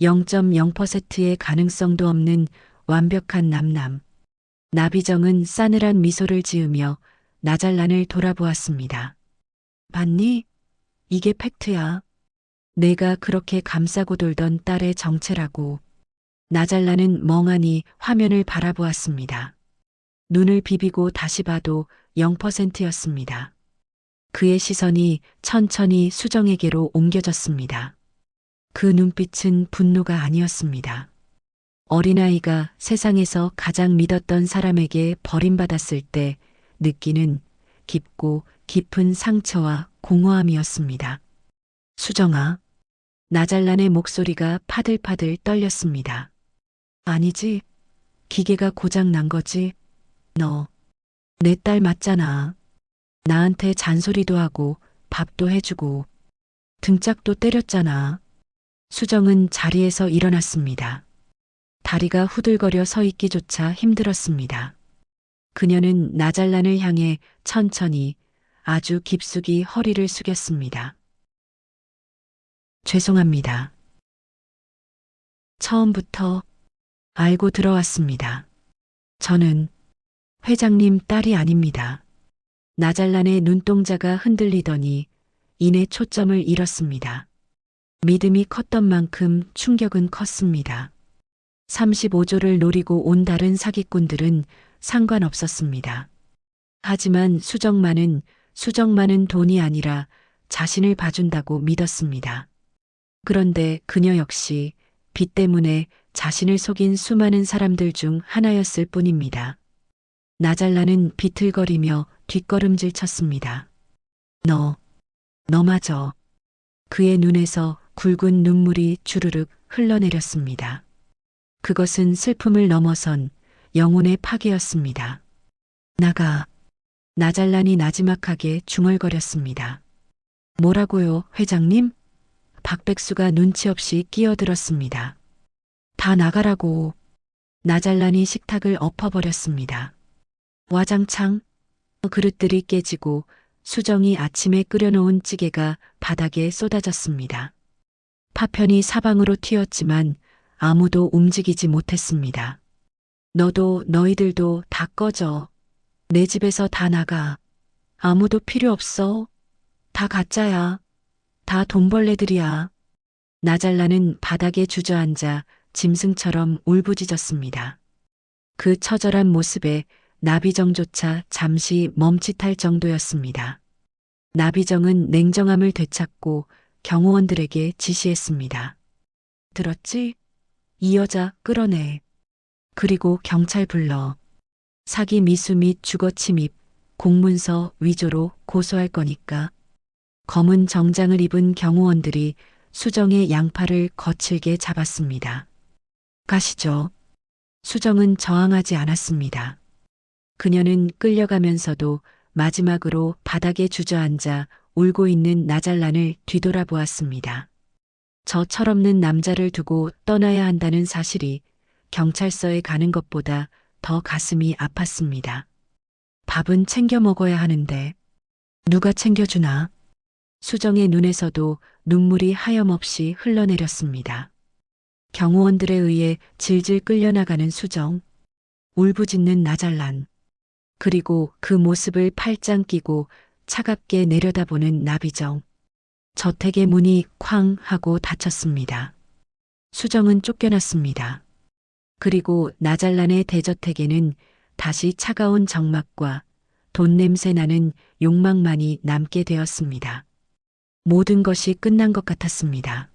0.0%의 가능성도 없는 완벽한 남남. 나비정은 싸늘한 미소를 지으며 나잘란을 돌아보았습니다. 봤니? 이게 팩트야. 내가 그렇게 감싸고 돌던 딸의 정체라고. 나잘란은 멍하니 화면을 바라보았습니다. 눈을 비비고 다시 봐도 0%였습니다. 그의 시선이 천천히 수정에게로 옮겨졌습니다. 그 눈빛은 분노가 아니었습니다. 어린아이가 세상에서 가장 믿었던 사람에게 버림받았을 때 느끼는 깊고 깊은 상처와 공허함이었습니다. 수정아, 나잘란의 목소리가 파들파들 떨렸습니다. 아니지, 기계가 고장 난 거지. 너, 내 딸 맞잖아. 나한테 잔소리도 하고 밥도 해주고 등짝도 때렸잖아. 수정은 자리에서 일어났습니다. 다리가 후들거려 서 있기조차 힘들었습니다. 그녀는 나잘란을 향해 천천히 아주 깊숙이 허리를 숙였습니다. 죄송합니다. 처음부터 알고 들어왔습니다. 저는 회장님 딸이 아닙니다. 나잘란의 눈동자가 흔들리더니 이내 초점을 잃었습니다. 믿음이 컸던 만큼 충격은 컸습니다. 35조를 노리고 온 다른 사기꾼들은 상관없었습니다. 하지만 수정만은 돈이 아니라 자신을 봐준다고 믿었습니다. 그런데 그녀 역시 빚 때문에 자신을 속인 수많은 사람들 중 하나였을 뿐입니다. 나잘란은 비틀거리며 뒷걸음질 쳤습니다. 너마저. 그의 눈에서 굵은 눈물이 주르륵 흘러내렸습니다. 그것은 슬픔을 넘어선 영혼의 파괴였습니다. 나잘란이 나지막하게 중얼거렸습니다. 뭐라고요, 회장님? 박백수가 눈치 없이 끼어들었습니다. 다 나가라고. 나잘란이 식탁을 엎어버렸습니다. 와장창 그릇들이 깨지고 수정이 아침에 끓여놓은 찌개가 바닥에 쏟아졌습니다. 파편이 사방으로 튀었지만 아무도 움직이지 못했습니다. 너희들도 다 꺼져. 내 집에서 다 나가. 아무도 필요 없어. 다 가짜야. 다 돈벌레들이야. 나잘란은 바닥에 주저앉아 짐승처럼 울부짖었습니다. 그 처절한 모습에 나비정조차 잠시 멈칫할 정도였습니다. 나비정은 냉정함을 되찾고 경호원들에게 지시했습니다. 들었지? 이 여자 끌어내. 그리고 경찰 불러. 사기 미수 및 주거 침입, 공문서 위조로 고소할 거니까. 검은 정장을 입은 경호원들이 수정의 양팔을 거칠게 잡았습니다. 가시죠. 수정은 저항하지 않았습니다. 그녀는 끌려가면서도 마지막으로 바닥에 주저앉아 울고 있는 나잘란을 뒤돌아보았습니다. 저 철없는 남자를 두고 떠나야 한다는 사실이 경찰서에 가는 것보다 더 가슴이 아팠습니다. 밥은 챙겨 먹어야 하는데 누가 챙겨주나? 수정의 눈에서도 눈물이 하염없이 흘러내렸습니다. 경호원들에 의해 질질 끌려나가는 수정, 울부짖는 나잘란, 그리고 그 모습을 팔짱 끼고 차갑게 내려다보는 나비정. 저택의 문이 쾅 하고 닫혔습니다. 수정은 쫓겨났습니다. 그리고 나잘란의 대저택에는 다시 차가운 정막과 돈 냄새 나는 욕망만이 남게 되었습니다. 모든 것이 끝난 것 같았습니다.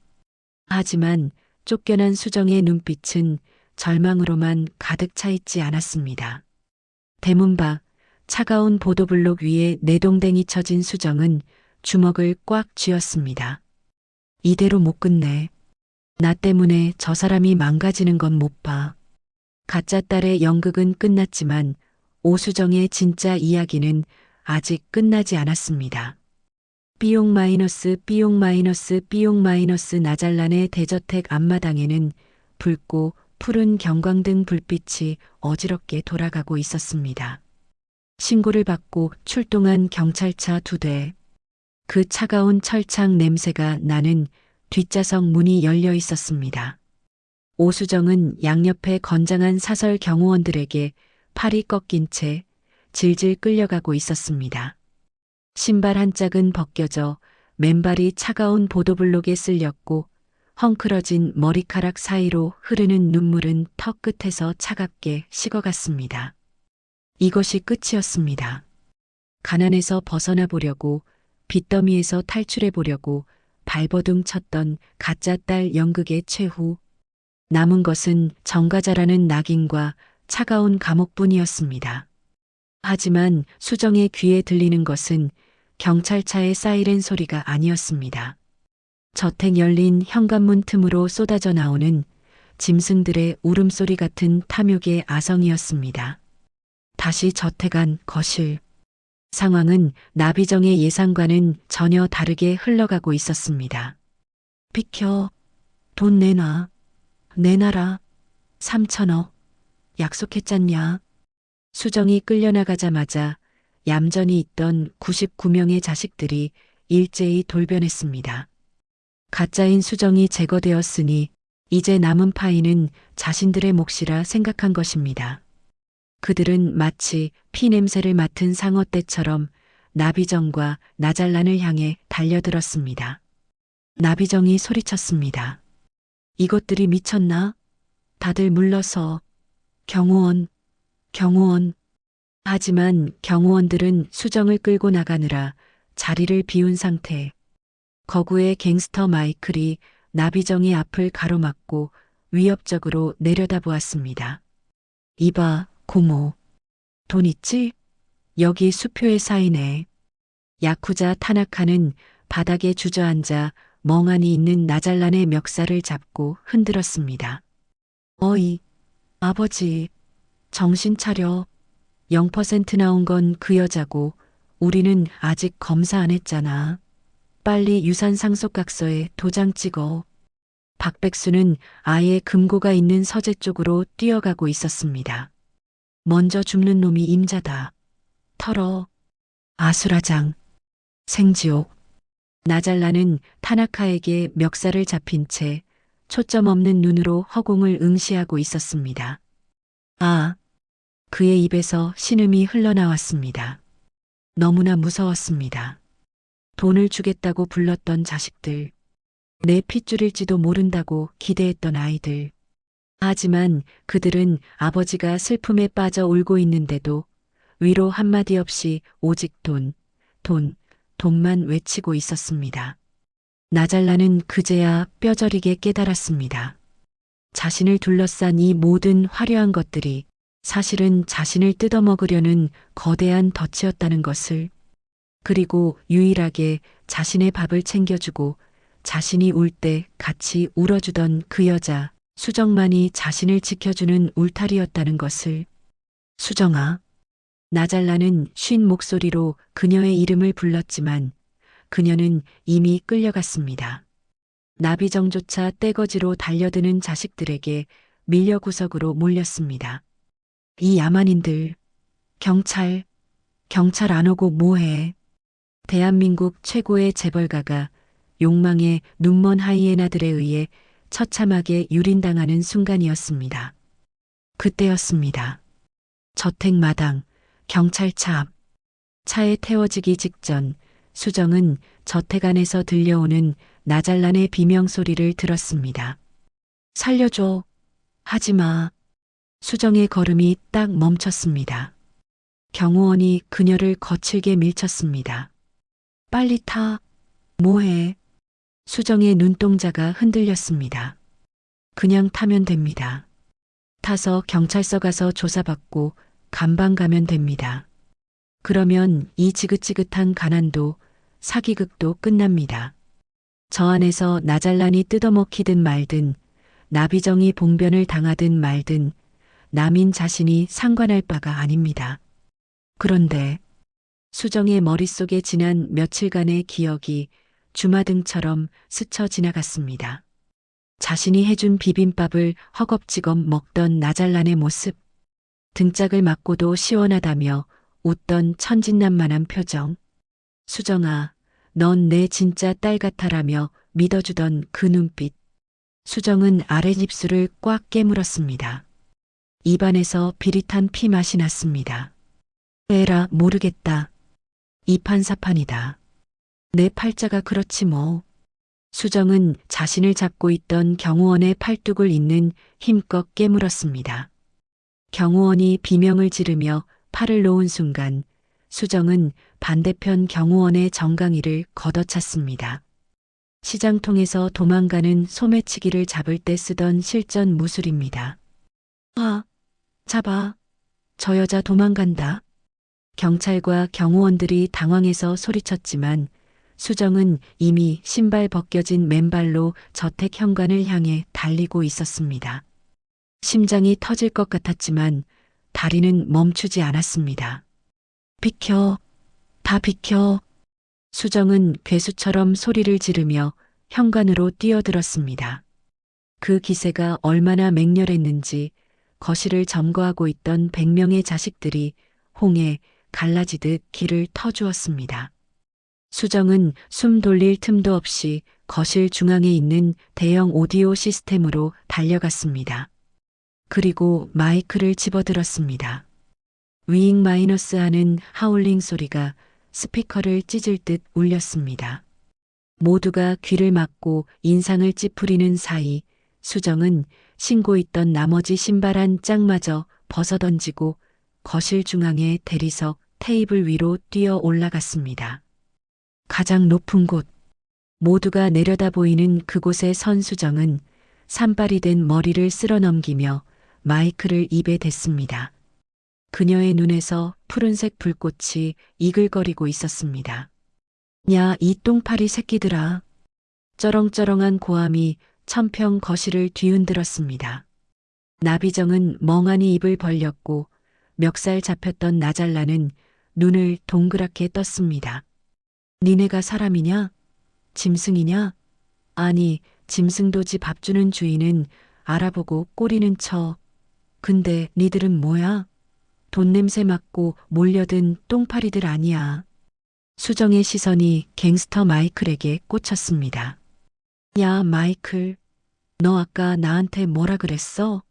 하지만 쫓겨난 수정의 눈빛은 절망으로만 가득 차 있지 않았습니다. 대문 밖 차가운 보도블록 위에 내동댕이 쳐진 수정은 주먹을 꽉 쥐었습니다. 이대로 못 끝내. 나 때문에 저 사람이 망가지는 건 못 봐. 가짜 딸의 연극은 끝났지만 오수정의 진짜 이야기는 아직 끝나지 않았습니다. 삐용 마이너스 나잘란의 대저택 앞마당에는 붉고 푸른 경광등 불빛이 어지럽게 돌아가고 있었습니다. 신고를 받고 출동한 경찰차 2대. 그 차가운 철창 냄새가 나는 뒷좌석 문이 열려 있었습니다. 오수정은 양옆에 건장한 사설 경호원들에게 팔이 꺾인 채 질질 끌려가고 있었습니다. 신발 한 짝은 벗겨져 맨발이 차가운 보도블록에 쓸렸고 헝클어진 머리카락 사이로 흐르는 눈물은 턱 끝에서 차갑게 식어갔습니다. 이것이 끝이었습니다. 가난에서 벗어나 보려고 빚더미에서 탈출해 보려고 발버둥 쳤던 가짜 딸 연극의 최후. 남은 것은 정가자라는 낙인과 차가운 감옥뿐이었습니다. 하지만 수정의 귀에 들리는 것은 경찰차의 사이렌 소리가 아니었습니다. 저택 열린 현관문 틈으로 쏟아져 나오는 짐승들의 울음소리 같은 탐욕의 아성이었습니다. 다시 저택 안 거실. 상황은 나비정의 예상과는 전혀 다르게 흘러가고 있었습니다. 비켜. 돈 내놔. 내놔라. 3천억. 약속했잖냐. 수정이 끌려나가자마자 얌전히 있던 99명의 자식들이 일제히 돌변했습니다. 가짜인 수정이 제거되었으니 이제 남은 파이는 자신들의 몫이라 생각한 것입니다. 그들은 마치 피 냄새를 맡은 상어떼처럼 나비정과 나잘란을 향해 달려들었습니다. 나비정이 소리쳤습니다. 이것들이 미쳤나? 다들 물러서. 경호원. 하지만 경호원들은 수정을 끌고 나가느라 자리를 비운 상태. 거구의 갱스터 마이클이 나비정의 앞을 가로막고 위협적으로 내려다보았습니다. 이봐, 고모. 돈 있지? 여기 수표에 사인해. 야쿠자 타나카는 바닥에 주저앉아 멍하니 있는 나잘란의 멱살을 잡고 흔들었습니다. 어이, 아버지, 정신 차려. 0% 나온 건 그 여자고 우리는 아직 검사 안 했잖아. 빨리 유산 상속각서에 도장 찍어. 박백수는 아예 금고가 있는 서재 쪽으로 뛰어가고 있었습니다. 먼저 죽는 놈이 임자다. 털어. 아수라장. 생지옥. 나잘라는 타나카에게 멱살을 잡힌 채 초점 없는 눈으로 허공을 응시하고 있었습니다. 아, 그의 입에서 신음이 흘러나왔습니다. 너무나 무서웠습니다. 돈을 주겠다고 불렀던 자식들. 내 핏줄일지도 모른다고 기대했던 아이들. 하지만 그들은 아버지가 슬픔에 빠져 울고 있는데도 위로 한마디 없이 오직 돈만 외치고 있었습니다. 나잘라는 그제야 뼈저리게 깨달았습니다. 자신을 둘러싼 이 모든 화려한 것들이 사실은 자신을 뜯어먹으려는 거대한 덫이었다는 것을, 그리고 유일하게 자신의 밥을 챙겨주고 자신이 울 때 같이 울어주던 그 여자 수정만이 자신을 지켜주는 울타리였다는 것을. 수정아. 나잘라는 쉰 목소리로 그녀의 이름을 불렀지만 그녀는 이미 끌려갔습니다. 나비정조차 떼거지로 달려드는 자식들에게 밀려 구석으로 몰렸습니다. 이 야만인들. 경찰 안 오고 뭐해. 대한민국 최고의 재벌가가 욕망의 눈먼 하이에나들에 의해 처참하게 유린당하는 순간이었습니다. 그때였습니다. 저택 마당, 경찰차 앞. 차에 태워지기 직전 수정은 저택 안에서 들려오는 나잘란의 비명소리를 들었습니다. 살려줘. 하지마. 수정의 걸음이 딱 멈췄습니다. 경호원이 그녀를 거칠게 밀쳤습니다. 빨리 타. 뭐해? 수정의 눈동자가 흔들렸습니다. 그냥 타면 됩니다. 타서 경찰서 가서 조사받고 감방 가면 됩니다. 그러면 이 지긋지긋한 가난도 사기극도 끝납니다. 저 안에서 나잘란이 뜯어먹히든 말든, 나비정이 봉변을 당하든 말든 남인 자신이 상관할 바가 아닙니다. 그런데 수정의 머릿속에 지난 며칠간의 기억이 주마등처럼 스쳐 지나갔습니다. 자신이 해준 비빔밥을 허겁지겁 먹던 나잘란의 모습, 등짝을 맞고도 시원하다며 웃던 천진난만한 표정. 수정아, 넌 내 진짜 딸 같아라며 믿어주던 그 눈빛. 수정은 아랫입술을 꽉 깨물었습니다. 입안에서 비릿한 피 맛이 났습니다. 에라, 모르겠다. 이판사판이다. 내 팔자가 그렇지 뭐. 수정은 자신을 잡고 있던 경호원의 팔뚝을 잇는 힘껏 깨물었습니다. 경호원이 비명을 지르며 팔을 놓은 순간 수정은 반대편 경호원의 정강이를 걷어찼습니다. 시장통에서 도망가는 소매치기를 잡을 때 쓰던 실전 무술입니다. 아, 잡아. 저 여자 도망간다. 경찰과 경호원들이 당황해서 소리쳤지만 수정은 이미 신발 벗겨진 맨발로 저택 현관을 향해 달리고 있었습니다. 심장이 터질 것 같았지만 다리는 멈추지 않았습니다. 비켜, 다 비켜. 수정은 괴수처럼 소리를 지르며 현관으로 뛰어들었습니다. 그 기세가 얼마나 맹렬했는지 거실을 점거하고 있던 100명의 자식들이 홍해 갈라지듯 길을 터주었습니다. 수정은 숨 돌릴 틈도 없이 거실 중앙에 있는 대형 오디오 시스템으로 달려갔습니다. 그리고 마이크를 집어들었습니다. 위잉 마이너스 하는 하울링 소리가 스피커를 찢을 듯 울렸습니다. 모두가 귀를 막고 인상을 찌푸리는 사이 수정은 신고 있던 나머지 신발 한 짝마저 벗어던지고 거실 중앙의 대리석 테이블 위로 뛰어 올라갔습니다. 가장 높은 곳, 모두가 내려다 보이는 그곳에 선 수정은 산발이 된 머리를 쓸어 넘기며 마이크를 입에 댔습니다. 그녀의 눈에서 푸른색 불꽃이 이글거리고 있었습니다. 야, 이 똥파리 새끼들아. 쩌렁쩌렁한 고함이 천평 거실을 뒤흔들었습니다. 나비정은 멍하니 입을 벌렸고 멱살 잡혔던 나잘라는 눈을 동그랗게 떴습니다. 니네가 사람이냐? 짐승이냐? 아니, 짐승도지 밥 주는 주인은 알아보고 꼬리는 쳐. 근데 니들은 뭐야? 돈 냄새 맡고 몰려든 똥파리들 아니야. 수정의 시선이 갱스터 마이클에게 꽂혔습니다. 야, 마이클, 너 아까 나한테 뭐라 그랬어?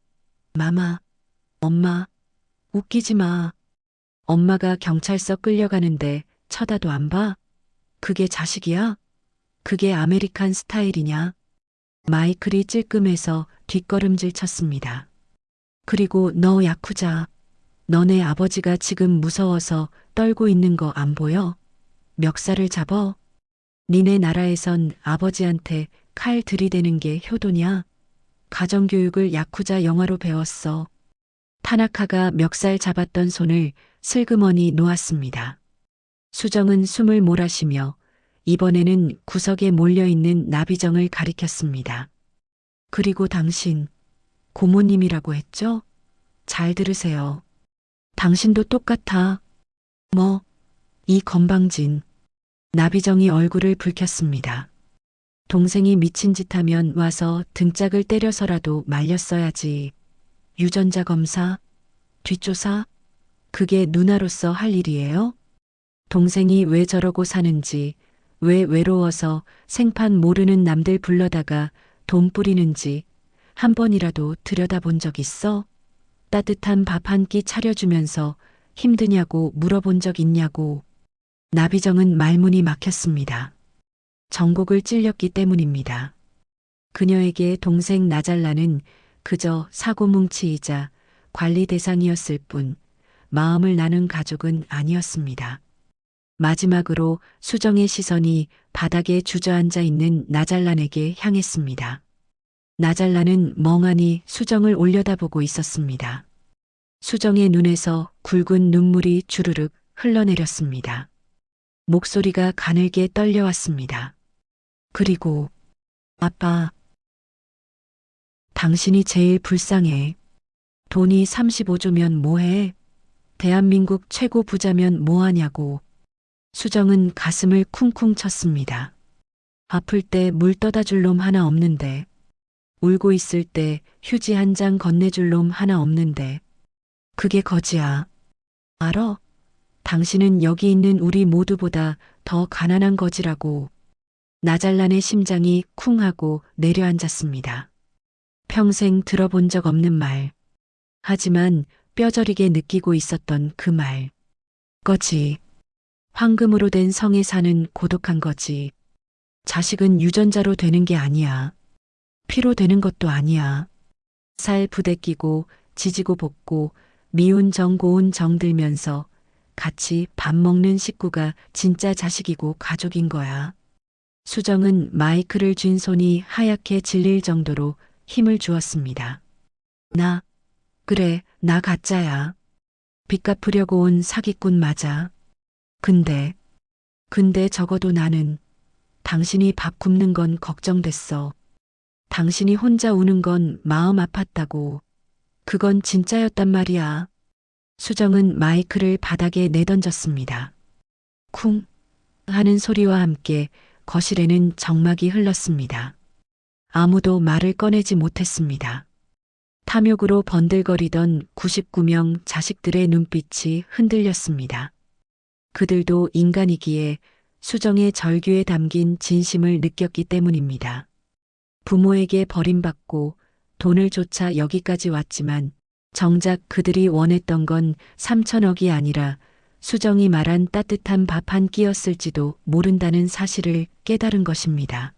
마마, 엄마, 웃기지 마. 엄마가 경찰서 끌려가는데 쳐다도 안 봐? 그게 자식이야? 그게 아메리칸 스타일이냐? 마이클이 찔끔해서 뒷걸음질 쳤습니다. 그리고 너 야쿠자, 너네 아버지가 지금 무서워서 떨고 있는 거 안 보여? 멱살을 잡어? 니네 나라에선 아버지한테 칼 들이대는 게 효도냐? 가정교육을 야쿠자 영화로 배웠어. 타나카가 멱살 잡았던 손을 슬그머니 놓았습니다. 수정은 숨을 몰아쉬며 이번에는 구석에 몰려있는 나비정을 가리켰습니다. 그리고 당신, 고모님이라고 했죠? 잘 들으세요. 당신도 똑같아. 뭐, 이 건방진. 나비정이 얼굴을 붉혔습니다. 동생이 미친 짓 하면 와서 등짝을 때려서라도 말렸어야지. 유전자 검사, 뒷조사, 그게 누나로서 할 일이에요? 동생이 왜 저러고 사는지, 왜 외로워서 생판 모르는 남들 불러다가 돈 뿌리는지 한 번이라도 들여다본 적 있어? 따뜻한 밥 한 끼 차려주면서 힘드냐고 물어본 적 있냐고. 나비정은 말문이 막혔습니다. 정곡을 찔렸기 때문입니다. 그녀에게 동생 나잘라는 그저 사고뭉치이자 관리 대상이었을 뿐 마음을 나눈 가족은 아니었습니다. 마지막으로 수정의 시선이 바닥에 주저앉아 있는 나잘란에게 향했습니다. 나잘란은 멍하니 수정을 올려다보고 있었습니다. 수정의 눈에서 굵은 눈물이 주르륵 흘러내렸습니다. 목소리가 가늘게 떨려왔습니다. 그리고 아빠, 당신이 제일 불쌍해. 돈이 35조면 뭐해? 대한민국 최고 부자면 뭐하냐고. 수정은 가슴을 쿵쿵 쳤습니다. 아플 때 물 떠다 줄 놈 하나 없는데, 울고 있을 때 휴지 한 장 건네줄 놈 하나 없는데, 그게 거지야. 알어? 당신은 여기 있는 우리 모두보다 더 가난한 거지라고. 나잘란의 심장이 쿵 하고 내려앉았습니다. 평생 들어본 적 없는 말. 하지만 뼈저리게 느끼고 있었던 그 말. 거지. 황금으로 된 성에 사는 고독한 거지. 자식은 유전자로 되는 게 아니야. 피로 되는 것도 아니야. 살 부대끼고 지지고 볶고 미운 정 고운 정 들면서 같이 밥 먹는 식구가 진짜 자식이고 가족인 거야. 수정은 마이크를 쥔 손이 하얗게 질릴 정도로 힘을 주었습니다. 그래, 나 가짜야. 빚 갚으려고 온 사기꾼 맞아. 근데 적어도 나는 당신이 밥 굶는 건 걱정됐어. 당신이 혼자 우는 건 마음 아팠다고. 그건 진짜였단 말이야. 수정은 마이크를 바닥에 내던졌습니다. 쿵 하는 소리와 함께 거실에는 정막이 흘렀습니다. 아무도 말을 꺼내지 못했습니다. 탐욕으로 번들거리던 99명 자식들의 눈빛이 흔들렸습니다. 그들도 인간이기에 수정의 절규에 담긴 진심을 느꼈기 때문입니다. 부모에게 버림받고 돈을 쫓아 여기까지 왔지만 정작 그들이 원했던 건 3천억이 아니라 수정이 말한 따뜻한 밥 한 끼였을지도 모른다는 사실을 깨달은 것입니다.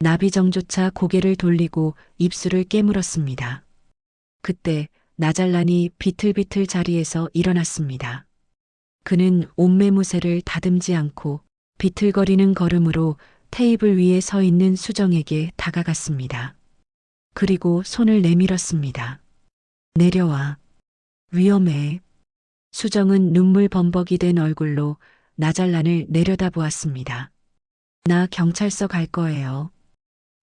나비정조차 고개를 돌리고 입술을 깨물었습니다. 그때 나잘란이 비틀비틀 자리에서 일어났습니다. 그는 옷매무새를 다듬지 않고 비틀거리는 걸음으로 테이블 위에 서 있는 수정에게 다가갔습니다. 그리고 손을 내밀었습니다. 내려와. 위험해. 수정은 눈물 범벅이 된 얼굴로 나잘란을 내려다보았습니다. 나 경찰서 갈 거예요.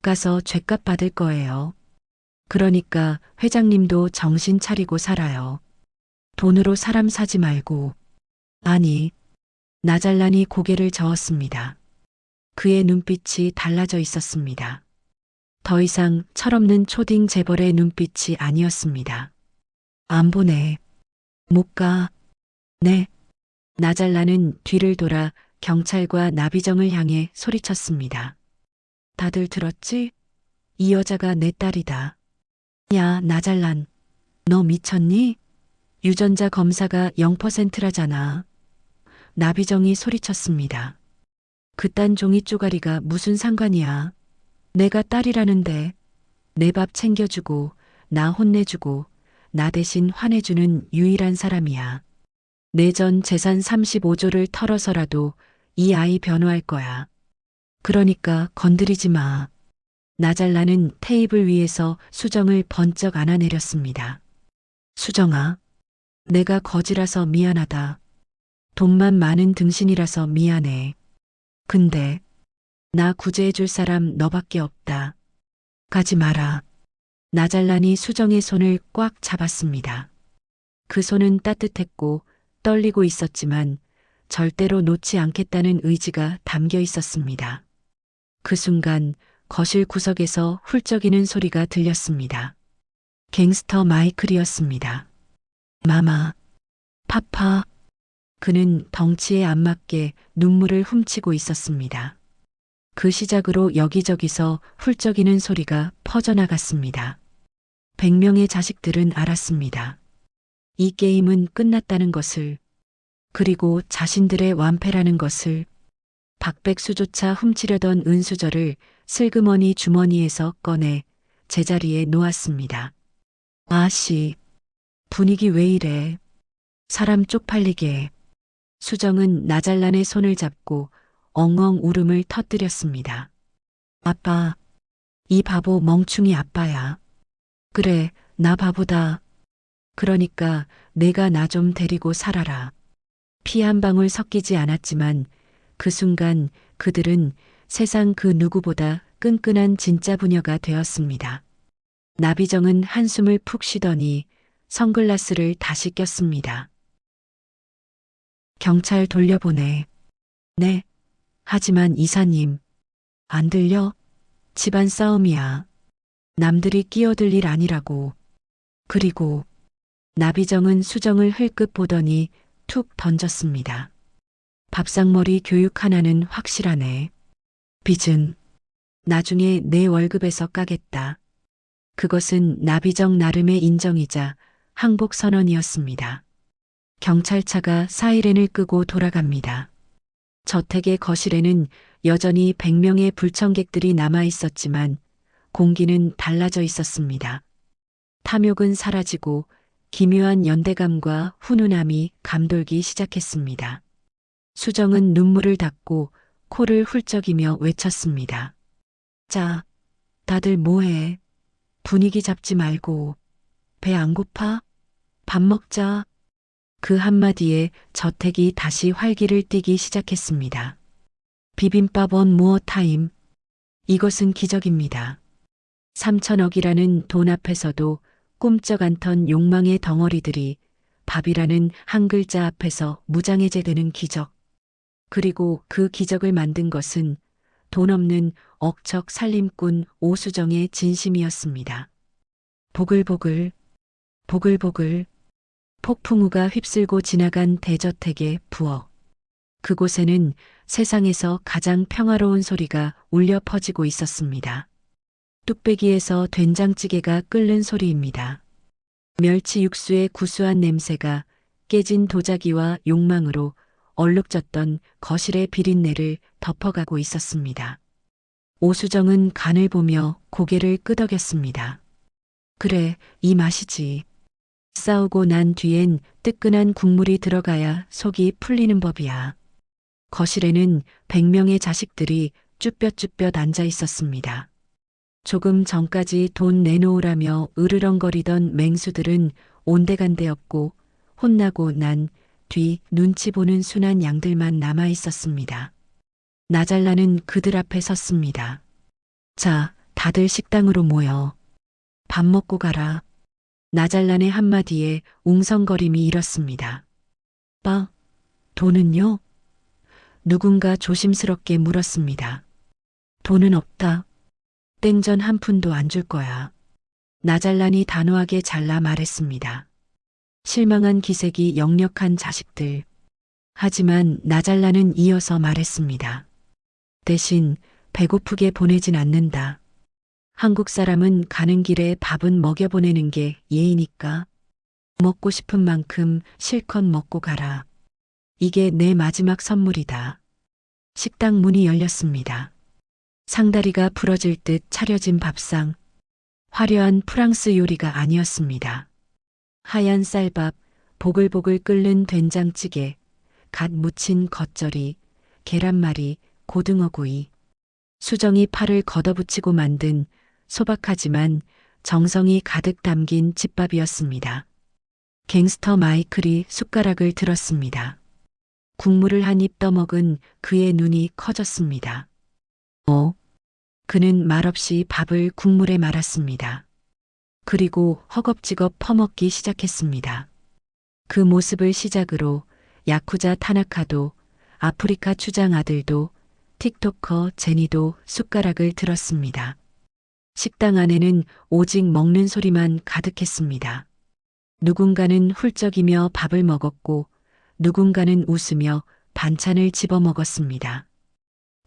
가서 죗값 받을 거예요. 그러니까 회장님도 정신 차리고 살아요. 돈으로 사람 사지 말고. 아니. 나잘란이 고개를 저었습니다. 그의 눈빛이 달라져 있었습니다. 더 이상 철없는 초딩 재벌의 눈빛이 아니었습니다. 안 보내. 못 가. 네. 나잘란은 뒤를 돌아 경찰과 나비정을 향해 소리쳤습니다. 다들 들었지? 이 여자가 내 딸이다. 야, 나잘란. 너 미쳤니? 유전자 검사가 0%라잖아. 나비정이 소리쳤습니다. 그딴 종이 쪼가리가 무슨 상관이야. 내가 딸이라는데 내 밥 챙겨주고 나 혼내주고 나 대신 화내주는 유일한 사람이야. 내 전 재산 35조를 털어서라도 이 아이 변호할 거야. 그러니까 건드리지 마. 나잘란은 테이블 위에서 수정을 번쩍 안아내렸습니다. 수정아, 내가 거지라서 미안하다. 돈만 많은 등신이라서 미안해. 근데 나 구제해줄 사람 너밖에 없다. 가지 마라. 나잘란이 수정의 손을 꽉 잡았습니다. 그 손은 따뜻했고 떨리고 있었지만 절대로 놓지 않겠다는 의지가 담겨 있었습니다. 그 순간 거실 구석에서 훌쩍이는 소리가 들렸습니다. 갱스터 마이클이었습니다. 마마, 파파. 그는 덩치에 안 맞게 눈물을 훔치고 있었습니다. 그 시작으로 여기저기서 훌쩍이는 소리가 퍼져나갔습니다. 100명의 자식들은 알았습니다. 이 게임은 끝났다는 것을, 그리고 자신들의 완패라는 것을. 박백수조차 훔치려던 은수저를 슬그머니 주머니에서 꺼내 제자리에 놓았습니다. 아씨, 분위기 왜 이래. 사람 쪽팔리게. 수정은 나잘란의 손을 잡고 엉엉 울음을 터뜨렸습니다. 아빠, 이 바보 멍충이 아빠야. 그래, 나 바보다. 그러니까 내가 나 좀 데리고 살아라. 피 한 방울 섞이지 않았지만 그 순간 그들은 세상 그 누구보다 끈끈한 진짜 부녀가 되었습니다. 나비정은 한숨을 푹 쉬더니 선글라스를 다시 꼈습니다. 경찰 돌려보내. 네. 하지만 이사님, 안 들려? 집안 싸움이야. 남들이 끼어들 일 아니라고. 그리고 나비정은 수정을 흘끗 보더니 툭 던졌습니다. 밥상머리 교육 하나는 확실하네. 빚은 나중에 내 월급에서 까겠다. 그것은 나비정 나름의 인정이자 항복 선언이었습니다. 경찰차가 사이렌을 끄고 돌아갑니다. 저택의 거실에는 여전히 100명의 불청객들이 남아 있었지만 공기는 달라져 있었습니다. 탐욕은 사라지고 기묘한 연대감과 훈훈함이 감돌기 시작했습니다. 수정은 눈물을 닦고 코를 훌쩍이며 외쳤습니다. 자, 다들 뭐해? 분위기 잡지 말고. 배 안 고파? 밥 먹자. 그 한마디에 저택이 다시 활기를 띠기 시작했습니다. 비빔밥 원 무어 타임. 이것은 기적입니다. 3천억이라는 돈 앞에서도 꿈쩍 않던 욕망의 덩어리들이 밥이라는 한 글자 앞에서 무장해제되는 기적. 그리고 그 기적을 만든 것은 돈 없는 억척 살림꾼 오수정의 진심이었습니다. 보글보글, 보글보글, 폭풍우가 휩쓸고 지나간 대저택의 부엌. 그곳에는 세상에서 가장 평화로운 소리가 울려 퍼지고 있었습니다. 뚝배기에서 된장찌개가 끓는 소리입니다. 멸치 육수의 구수한 냄새가 깨진 도자기와 욕망으로 얼룩졌던 거실의 비린내를 덮어가고 있었습니다. 오수정은 간을 보며 고개를 끄덕였습니다. 그래, 이 맛이지. 싸우고 난 뒤엔 뜨끈한 국물이 들어가야 속이 풀리는 법이야. 거실에는 100명의 자식들이 쭈뼛쭈뼛 앉아 있었습니다. 조금 전까지 돈 내놓으라며 으르렁거리던 맹수들은 온데간데 없고 혼나고 난 뒤 눈치 보는 순한 양들만 남아 있었습니다. 나잘라는 그들 앞에 섰습니다. 자, 다들 식당으로 모여. 밥 먹고 가라. 나잘란의 한마디에 웅성거림이 일었습니다. 돈은요? 누군가 조심스럽게 물었습니다. 돈은 없다. 땡전 한 푼도 안 줄 거야. 나잘란이 단호하게 잘라 말했습니다. 실망한 기색이 역력한 자식들. 하지만 나잘라는 이어서 말했습니다. 대신 배고프게 보내진 않는다. 한국 사람은 가는 길에 밥은 먹여보내는 게 예의니까. 먹고 싶은 만큼 실컷 먹고 가라. 이게 내 마지막 선물이다. 식당 문이 열렸습니다. 상다리가 부러질 듯 차려진 밥상. 화려한 프랑스 요리가 아니었습니다. 하얀 쌀밥, 보글보글 끓는 된장찌개, 갓 무친 겉절이, 계란말이, 고등어구이. 수정이 팔을 걷어붙이고 만든 소박하지만 정성이 가득 담긴 집밥이었습니다. 갱스터 마이클이 숟가락을 들었습니다. 국물을 한 입 떠먹은 그의 눈이 커졌습니다. 그는 말없이 밥을 국물에 말았습니다. 그리고 허겁지겁 퍼먹기 시작했습니다. 그 모습을 시작으로 야쿠자 타나카도, 아프리카 추장 아들도, 틱토커 제니도 숟가락을 들었습니다. 식당 안에는 오직 먹는 소리만 가득했습니다. 누군가는 훌쩍이며 밥을 먹었고 누군가는 웃으며 반찬을 집어먹었습니다.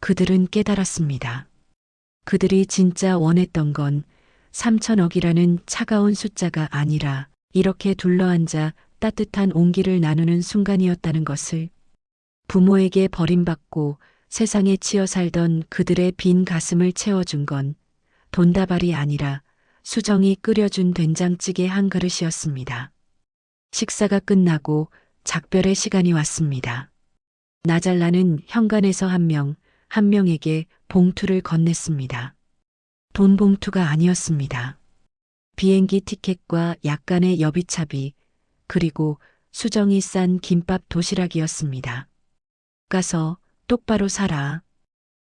그들은 깨달았습니다. 그들이 진짜 원했던 건 3천억이라는 차가운 숫자가 아니라 이렇게 둘러앉아 따뜻한 온기를 나누는 순간이었다는 것을. 부모에게 버림받고 세상에 치여 살던 그들의 빈 가슴을 채워준 건 돈다발이 아니라 수정이 끓여준 된장찌개 한 그릇이었습니다. 식사가 끝나고 작별의 시간이 왔습니다. 나잘라는 현관에서 한 명에게 봉투를 건넸습니다. 돈 봉투가 아니었습니다. 비행기 티켓과 약간의 여비차비, 그리고 수정이 싼 김밥 도시락이었습니다. 가서 똑바로 살아.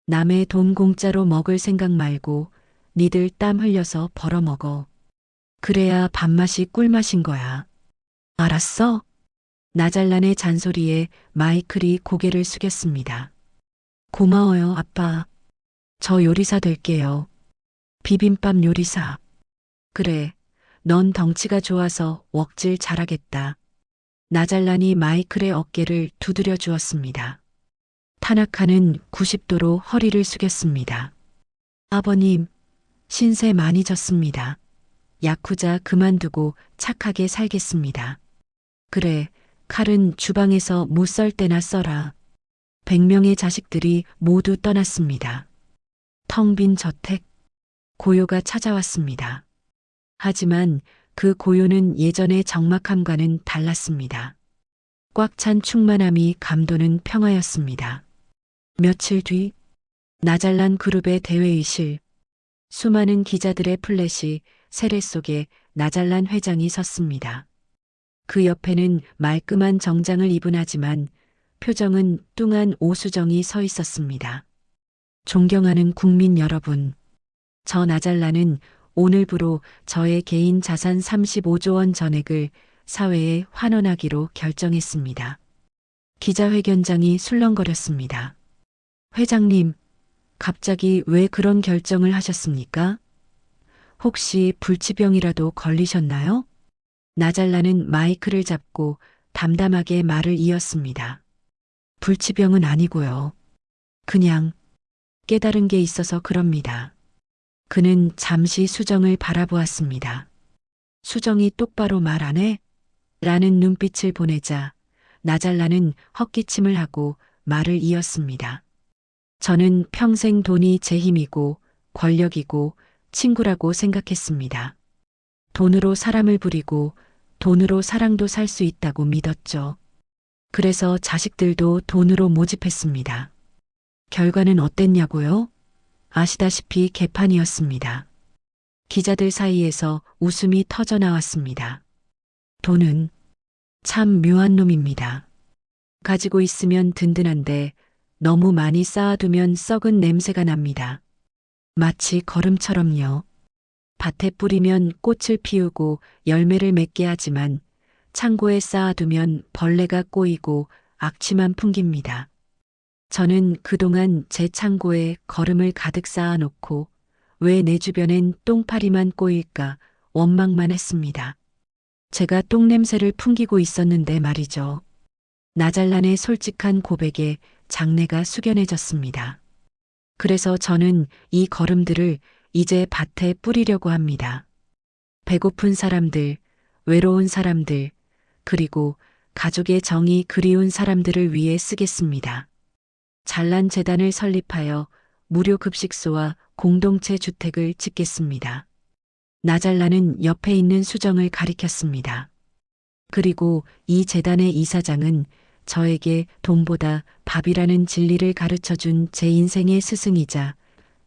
남의 돈 공짜로 먹을 생각 말고 니들 땀 흘려서 벌어먹어. 그래야 밥맛이 꿀맛인 거야. 알았어? 나잘란의 잔소리에 마이클이 고개를 숙였습니다. 고마워요, 아빠. 저 요리사 될게요. 비빔밥 요리사. 그래, 넌 덩치가 좋아서 웍질 잘하겠다. 나잘란이 마이클의 어깨를 두드려 주었습니다. 타나카는 90도로 허리를 숙였습니다. 아버님, 신세 많이 졌습니다. 야쿠자 그만두고 착하게 살겠습니다. 그래, 칼은 주방에서 못 썰 때나 써라. 100명의 자식들이 모두 떠났습니다. 텅 빈 저택, 고요가 찾아왔습니다. 하지만 그 고요는 예전의 적막함과는 달랐습니다. 꽉 찬 충만함이 감도는 평화였습니다. 며칠 뒤 나잘란 그룹의 대회의실, 수많은 기자들의 플래시 세례 속에 나잘란 회장이 섰습니다. 그 옆에는 말끔한 정장을 입은 하지만 표정은 뚱한 오수정이 서 있었습니다. 존경하는 국민 여러분, 저 나잘란은 오늘부로 저의 개인 자산 35조 원 전액을 사회에 환원하기로 결정했습니다. 기자회견장이 술렁거렸습니다. 회장님, 갑자기 왜 그런 결정을 하셨습니까? 혹시 불치병이라도 걸리셨나요? 나잘란은 마이크를 잡고 담담하게 말을 이었습니다. 불치병은 아니고요. 그냥 깨달은 게 있어서 그럽니다. 그는 잠시 수정을 바라보았습니다. 수정이 똑바로 말 안 해? 라는 눈빛을 보내자 나잘란은 헛기침을 하고 말을 이었습니다. 저는 평생 돈이 제 힘이고 권력이고 친구라고 생각했습니다. 돈으로 사람을 부리고 돈으로 사랑도 살 수 있다고 믿었죠. 그래서 자식들도 돈으로 모집했습니다. 결과는 어땠냐고요? 아시다시피 개판이었습니다. 기자들 사이에서 웃음이 터져 나왔습니다. 돈은 참 묘한 놈입니다. 가지고 있으면 든든한데 너무 많이 쌓아두면 썩은 냄새가 납니다. 마치 거름처럼요. 밭에 뿌리면 꽃을 피우고 열매를 맺게 하지만 창고에 쌓아두면 벌레가 꼬이고 악취만 풍깁니다. 저는 그동안 제 창고에 거름을 가득 쌓아놓고 왜 내 주변엔 똥파리만 꼬일까 원망만 했습니다. 제가 똥냄새를 풍기고 있었는데 말이죠. 나잘란의 솔직한 고백에 장내가 숙연해졌습니다. 그래서 저는 이 거름들을 이제 밭에 뿌리려고 합니다. 배고픈 사람들, 외로운 사람들, 그리고 가족의 정이 그리운 사람들을 위해 쓰겠습니다. 잘난 재단을 설립하여 무료 급식소와 공동체 주택을 짓겠습니다. 나잘란은 옆에 있는 수정을 가리켰습니다. 그리고 이 재단의 이사장은 저에게 돈보다 밥이라는 진리를 가르쳐준 제 인생의 스승이자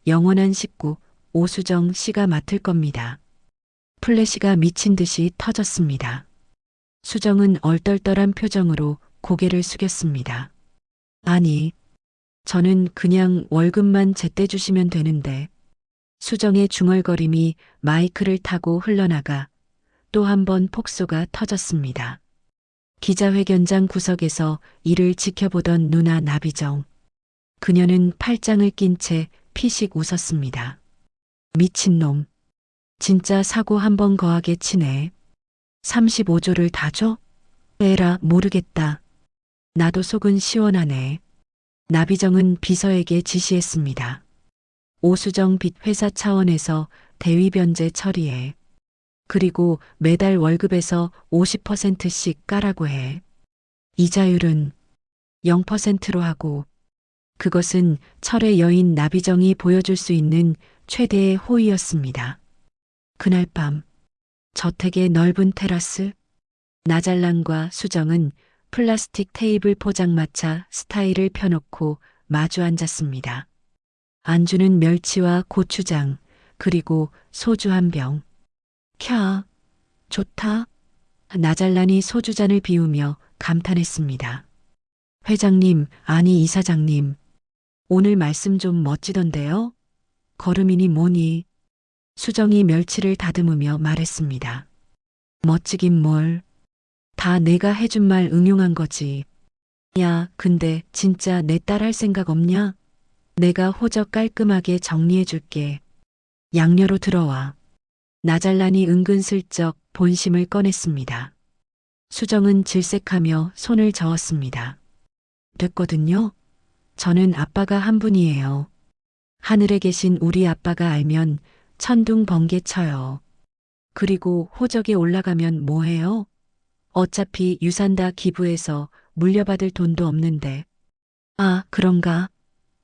영원한 식구 오수정 씨가 맡을 겁니다. 플래시가 미친 듯이 터졌습니다. 수정은 얼떨떨한 표정으로 고개를 숙였습니다. 아니, 저는 그냥 월급만 제때 주시면 되는데. 수정의 중얼거림이 마이크를 타고 흘러나가 또 한 번 폭소가 터졌습니다. 기자회견장 구석에서 이를 지켜보던 누나 나비정. 그녀는 팔짱을 낀 채 피식 웃었습니다. 미친놈. 진짜 사고 한 번 거하게 치네. 35조를 다 줘? 에라 모르겠다. 나도 속은 시원하네. 나비정은 비서에게 지시했습니다. 오수정 빚 회사 차원에서 대위변제 처리해. 그리고 매달 월급에서 50%씩 까라고 해. 이자율은 0%로 하고 그것은 철의 여인 나비정이 보여줄 수 있는 최대의 호의였습니다. 그날 밤 저택의 넓은 테라스 나잘란과 수정은 플라스틱 테이블 포장마차 스타일을 펴놓고 마주 앉았습니다. 안주는 멸치와 고추장 그리고 소주 한 병. 캬, 좋다. 나잘란이 소주잔을 비우며 감탄했습니다. 회장님, 아니 이사장님. 오늘 말씀 좀 멋지던데요? 거름이니 뭐니? 수정이 멸치를 다듬으며 말했습니다. 멋지긴 뭘. 다 내가 해준 말 응용한 거지. 야, 근데 진짜 내 딸 할 생각 없냐? 내가 호적 깔끔하게 정리해 줄게. 양녀로 들어와. 나잘란이 은근슬쩍 본심을 꺼냈습니다. 수정은 질색하며 손을 저었습니다. 됐거든요. 저는 아빠가 한 분이에요. 하늘에 계신 우리 아빠가 알면 천둥 번개 쳐요. 그리고 호적에 올라가면 뭐해요? 어차피 유산 다 기부해서 물려받을 돈도 없는데. 아, 그런가?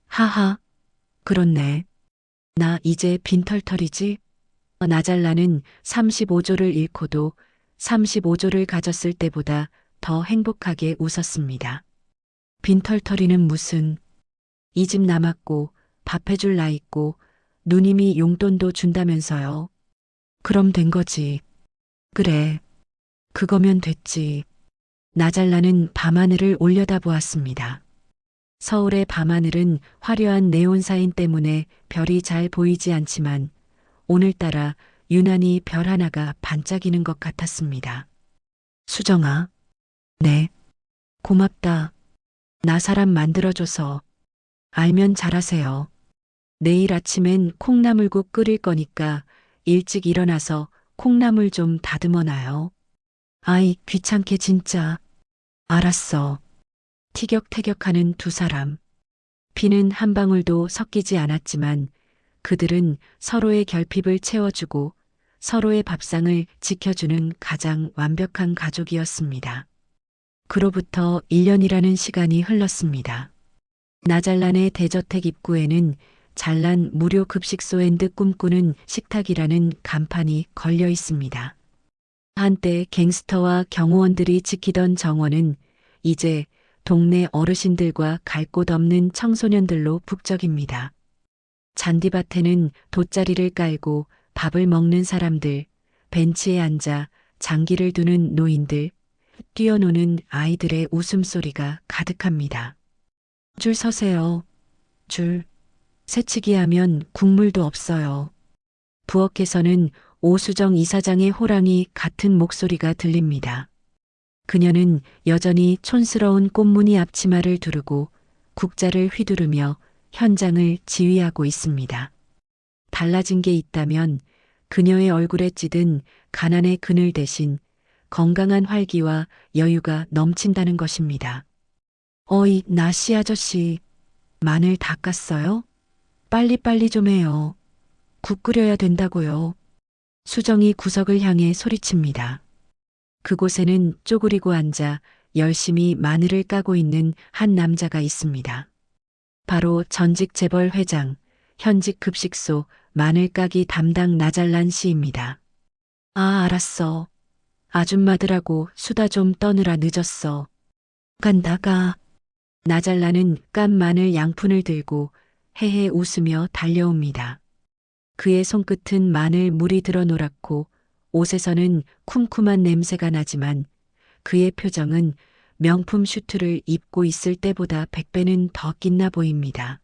하하. 그렇네. 나 이제 빈털털이지? 나잘라는 35조를 잃고도 35조를 가졌을 때보다 더 행복하게 웃었습니다. 빈털터리는 무슨, 이 집 남았고 밥 해줄 나 있고 누님이 용돈도 준다면서요. 그럼 된 거지. 그래. 그거면 됐지. 나잘라는 밤하늘을 올려다보았습니다. 서울의 밤하늘은 화려한 네온사인 때문에 별이 잘 보이지 않지만 오늘따라 유난히 별 하나가 반짝이는 것 같았습니다. 수정아. 네. 고맙다. 나 사람 만들어줘서. 알면 잘하세요. 내일 아침엔 콩나물국 끓일 거니까 일찍 일어나서 콩나물 좀 다듬어 놔요. 아이, 귀찮게 진짜. 알았어. 티격태격하는 두 사람. 피는 한 방울도 섞이지 않았지만 그들은 서로의 결핍을 채워주고 서로의 밥상을 지켜주는 가장 완벽한 가족이었습니다. 그로부터 1년이라는 시간이 흘렀습니다. 나잘란의 대저택 입구에는 잘난 무료 급식소 앤드 꿈꾸는 식탁이라는 간판이 걸려 있습니다. 한때 갱스터와 경호원들이 지키던 정원은 이제 동네 어르신들과 갈 곳 없는 청소년들로 북적입니다. 잔디밭에는 돗자리를 깔고 밥을 먹는 사람들, 벤치에 앉아 장기를 두는 노인들, 뛰어노는 아이들의 웃음소리가 가득합니다. 줄 서세요. 줄. 새치기 하면 국물도 없어요. 부엌에서는 오수정 이사장의 호랑이 같은 목소리가 들립니다. 그녀는 여전히 촌스러운 꽃무늬 앞치마를 두르고 국자를 휘두르며 현장을 지휘하고 있습니다. 달라진 게 있다면 그녀의 얼굴에 찌든 가난의 그늘 대신 건강한 활기와 여유가 넘친다는 것입니다. 어이, 나씨 아저씨. 마늘 다 깠어요? 빨리빨리 좀 해요. 국 끓여야 된다고요. 수정이 구석을 향해 소리칩니다. 그곳에는 쪼그리고 앉아 열심히 마늘을 까고 있는 한 남자가 있습니다. 바로 전직 재벌 회장, 현직 급식소 마늘 까기 담당 나잘란 씨입니다. 아, 알았어. 아줌마들하고 수다 좀 떠느라 늦었어. 간다가. 나잘란은 깐 마늘 양푼을 들고 헤헤 웃으며 달려옵니다. 그의 손끝은 마늘 물이 들어 노랗고 옷에서는 쿰쿰한 냄새가 나지만 그의 표정은 명품 슈트를 입고 있을 때보다 100배는 더 빛나 보입니다.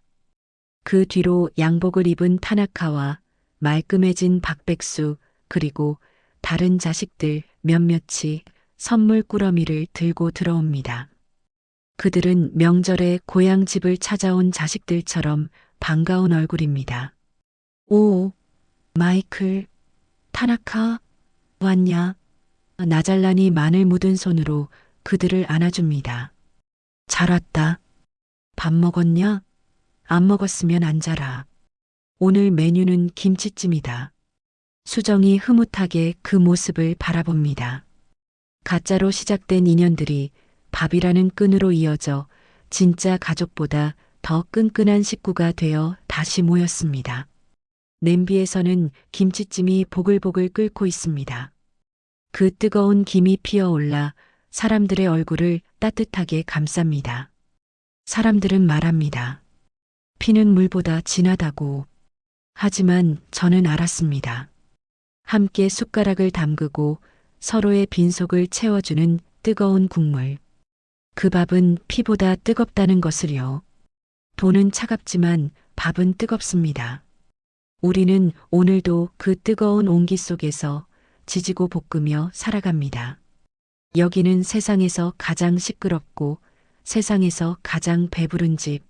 그 뒤로 양복을 입은 타나카와 말끔해진 박백수 그리고 다른 자식들 몇몇이 선물 꾸러미를 들고 들어옵니다. 그들은 명절에 고향 집을 찾아온 자식들처럼 반가운 얼굴입니다. 오, 마이클, 타나카, 왔냐? 나잘란이 마늘 묻은 손으로 그들을 안아줍니다. 잘 왔다. 밥 먹었냐? 안 먹었으면 앉아라. 오늘 메뉴는 김치찜이다. 수정이 흐뭇하게 그 모습을 바라봅니다. 가짜로 시작된 인연들이 밥이라는 끈으로 이어져 진짜 가족보다 더 끈끈한 식구가 되어 다시 모였습니다. 냄비에서는 김치찜이 보글보글 끓고 있습니다. 그 뜨거운 김이 피어올라 사람들의 얼굴을 따뜻하게 감쌉니다. 사람들은 말합니다. 피는 물보다 진하다고. 하지만 저는 알았습니다. 함께 숟가락을 담그고 서로의 빈속을 채워주는 뜨거운 국물. 그 밥은 피보다 뜨겁다는 것을요. 돈은 차갑지만 밥은 뜨겁습니다. 우리는 오늘도 그 뜨거운 온기 속에서 지지고 볶으며 살아갑니다. 여기는 세상에서 가장 시끄럽고 세상에서 가장 배부른 집.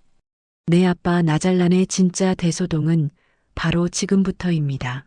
내 아빠 나잘란의 진짜 대소동은 바로 지금부터입니다.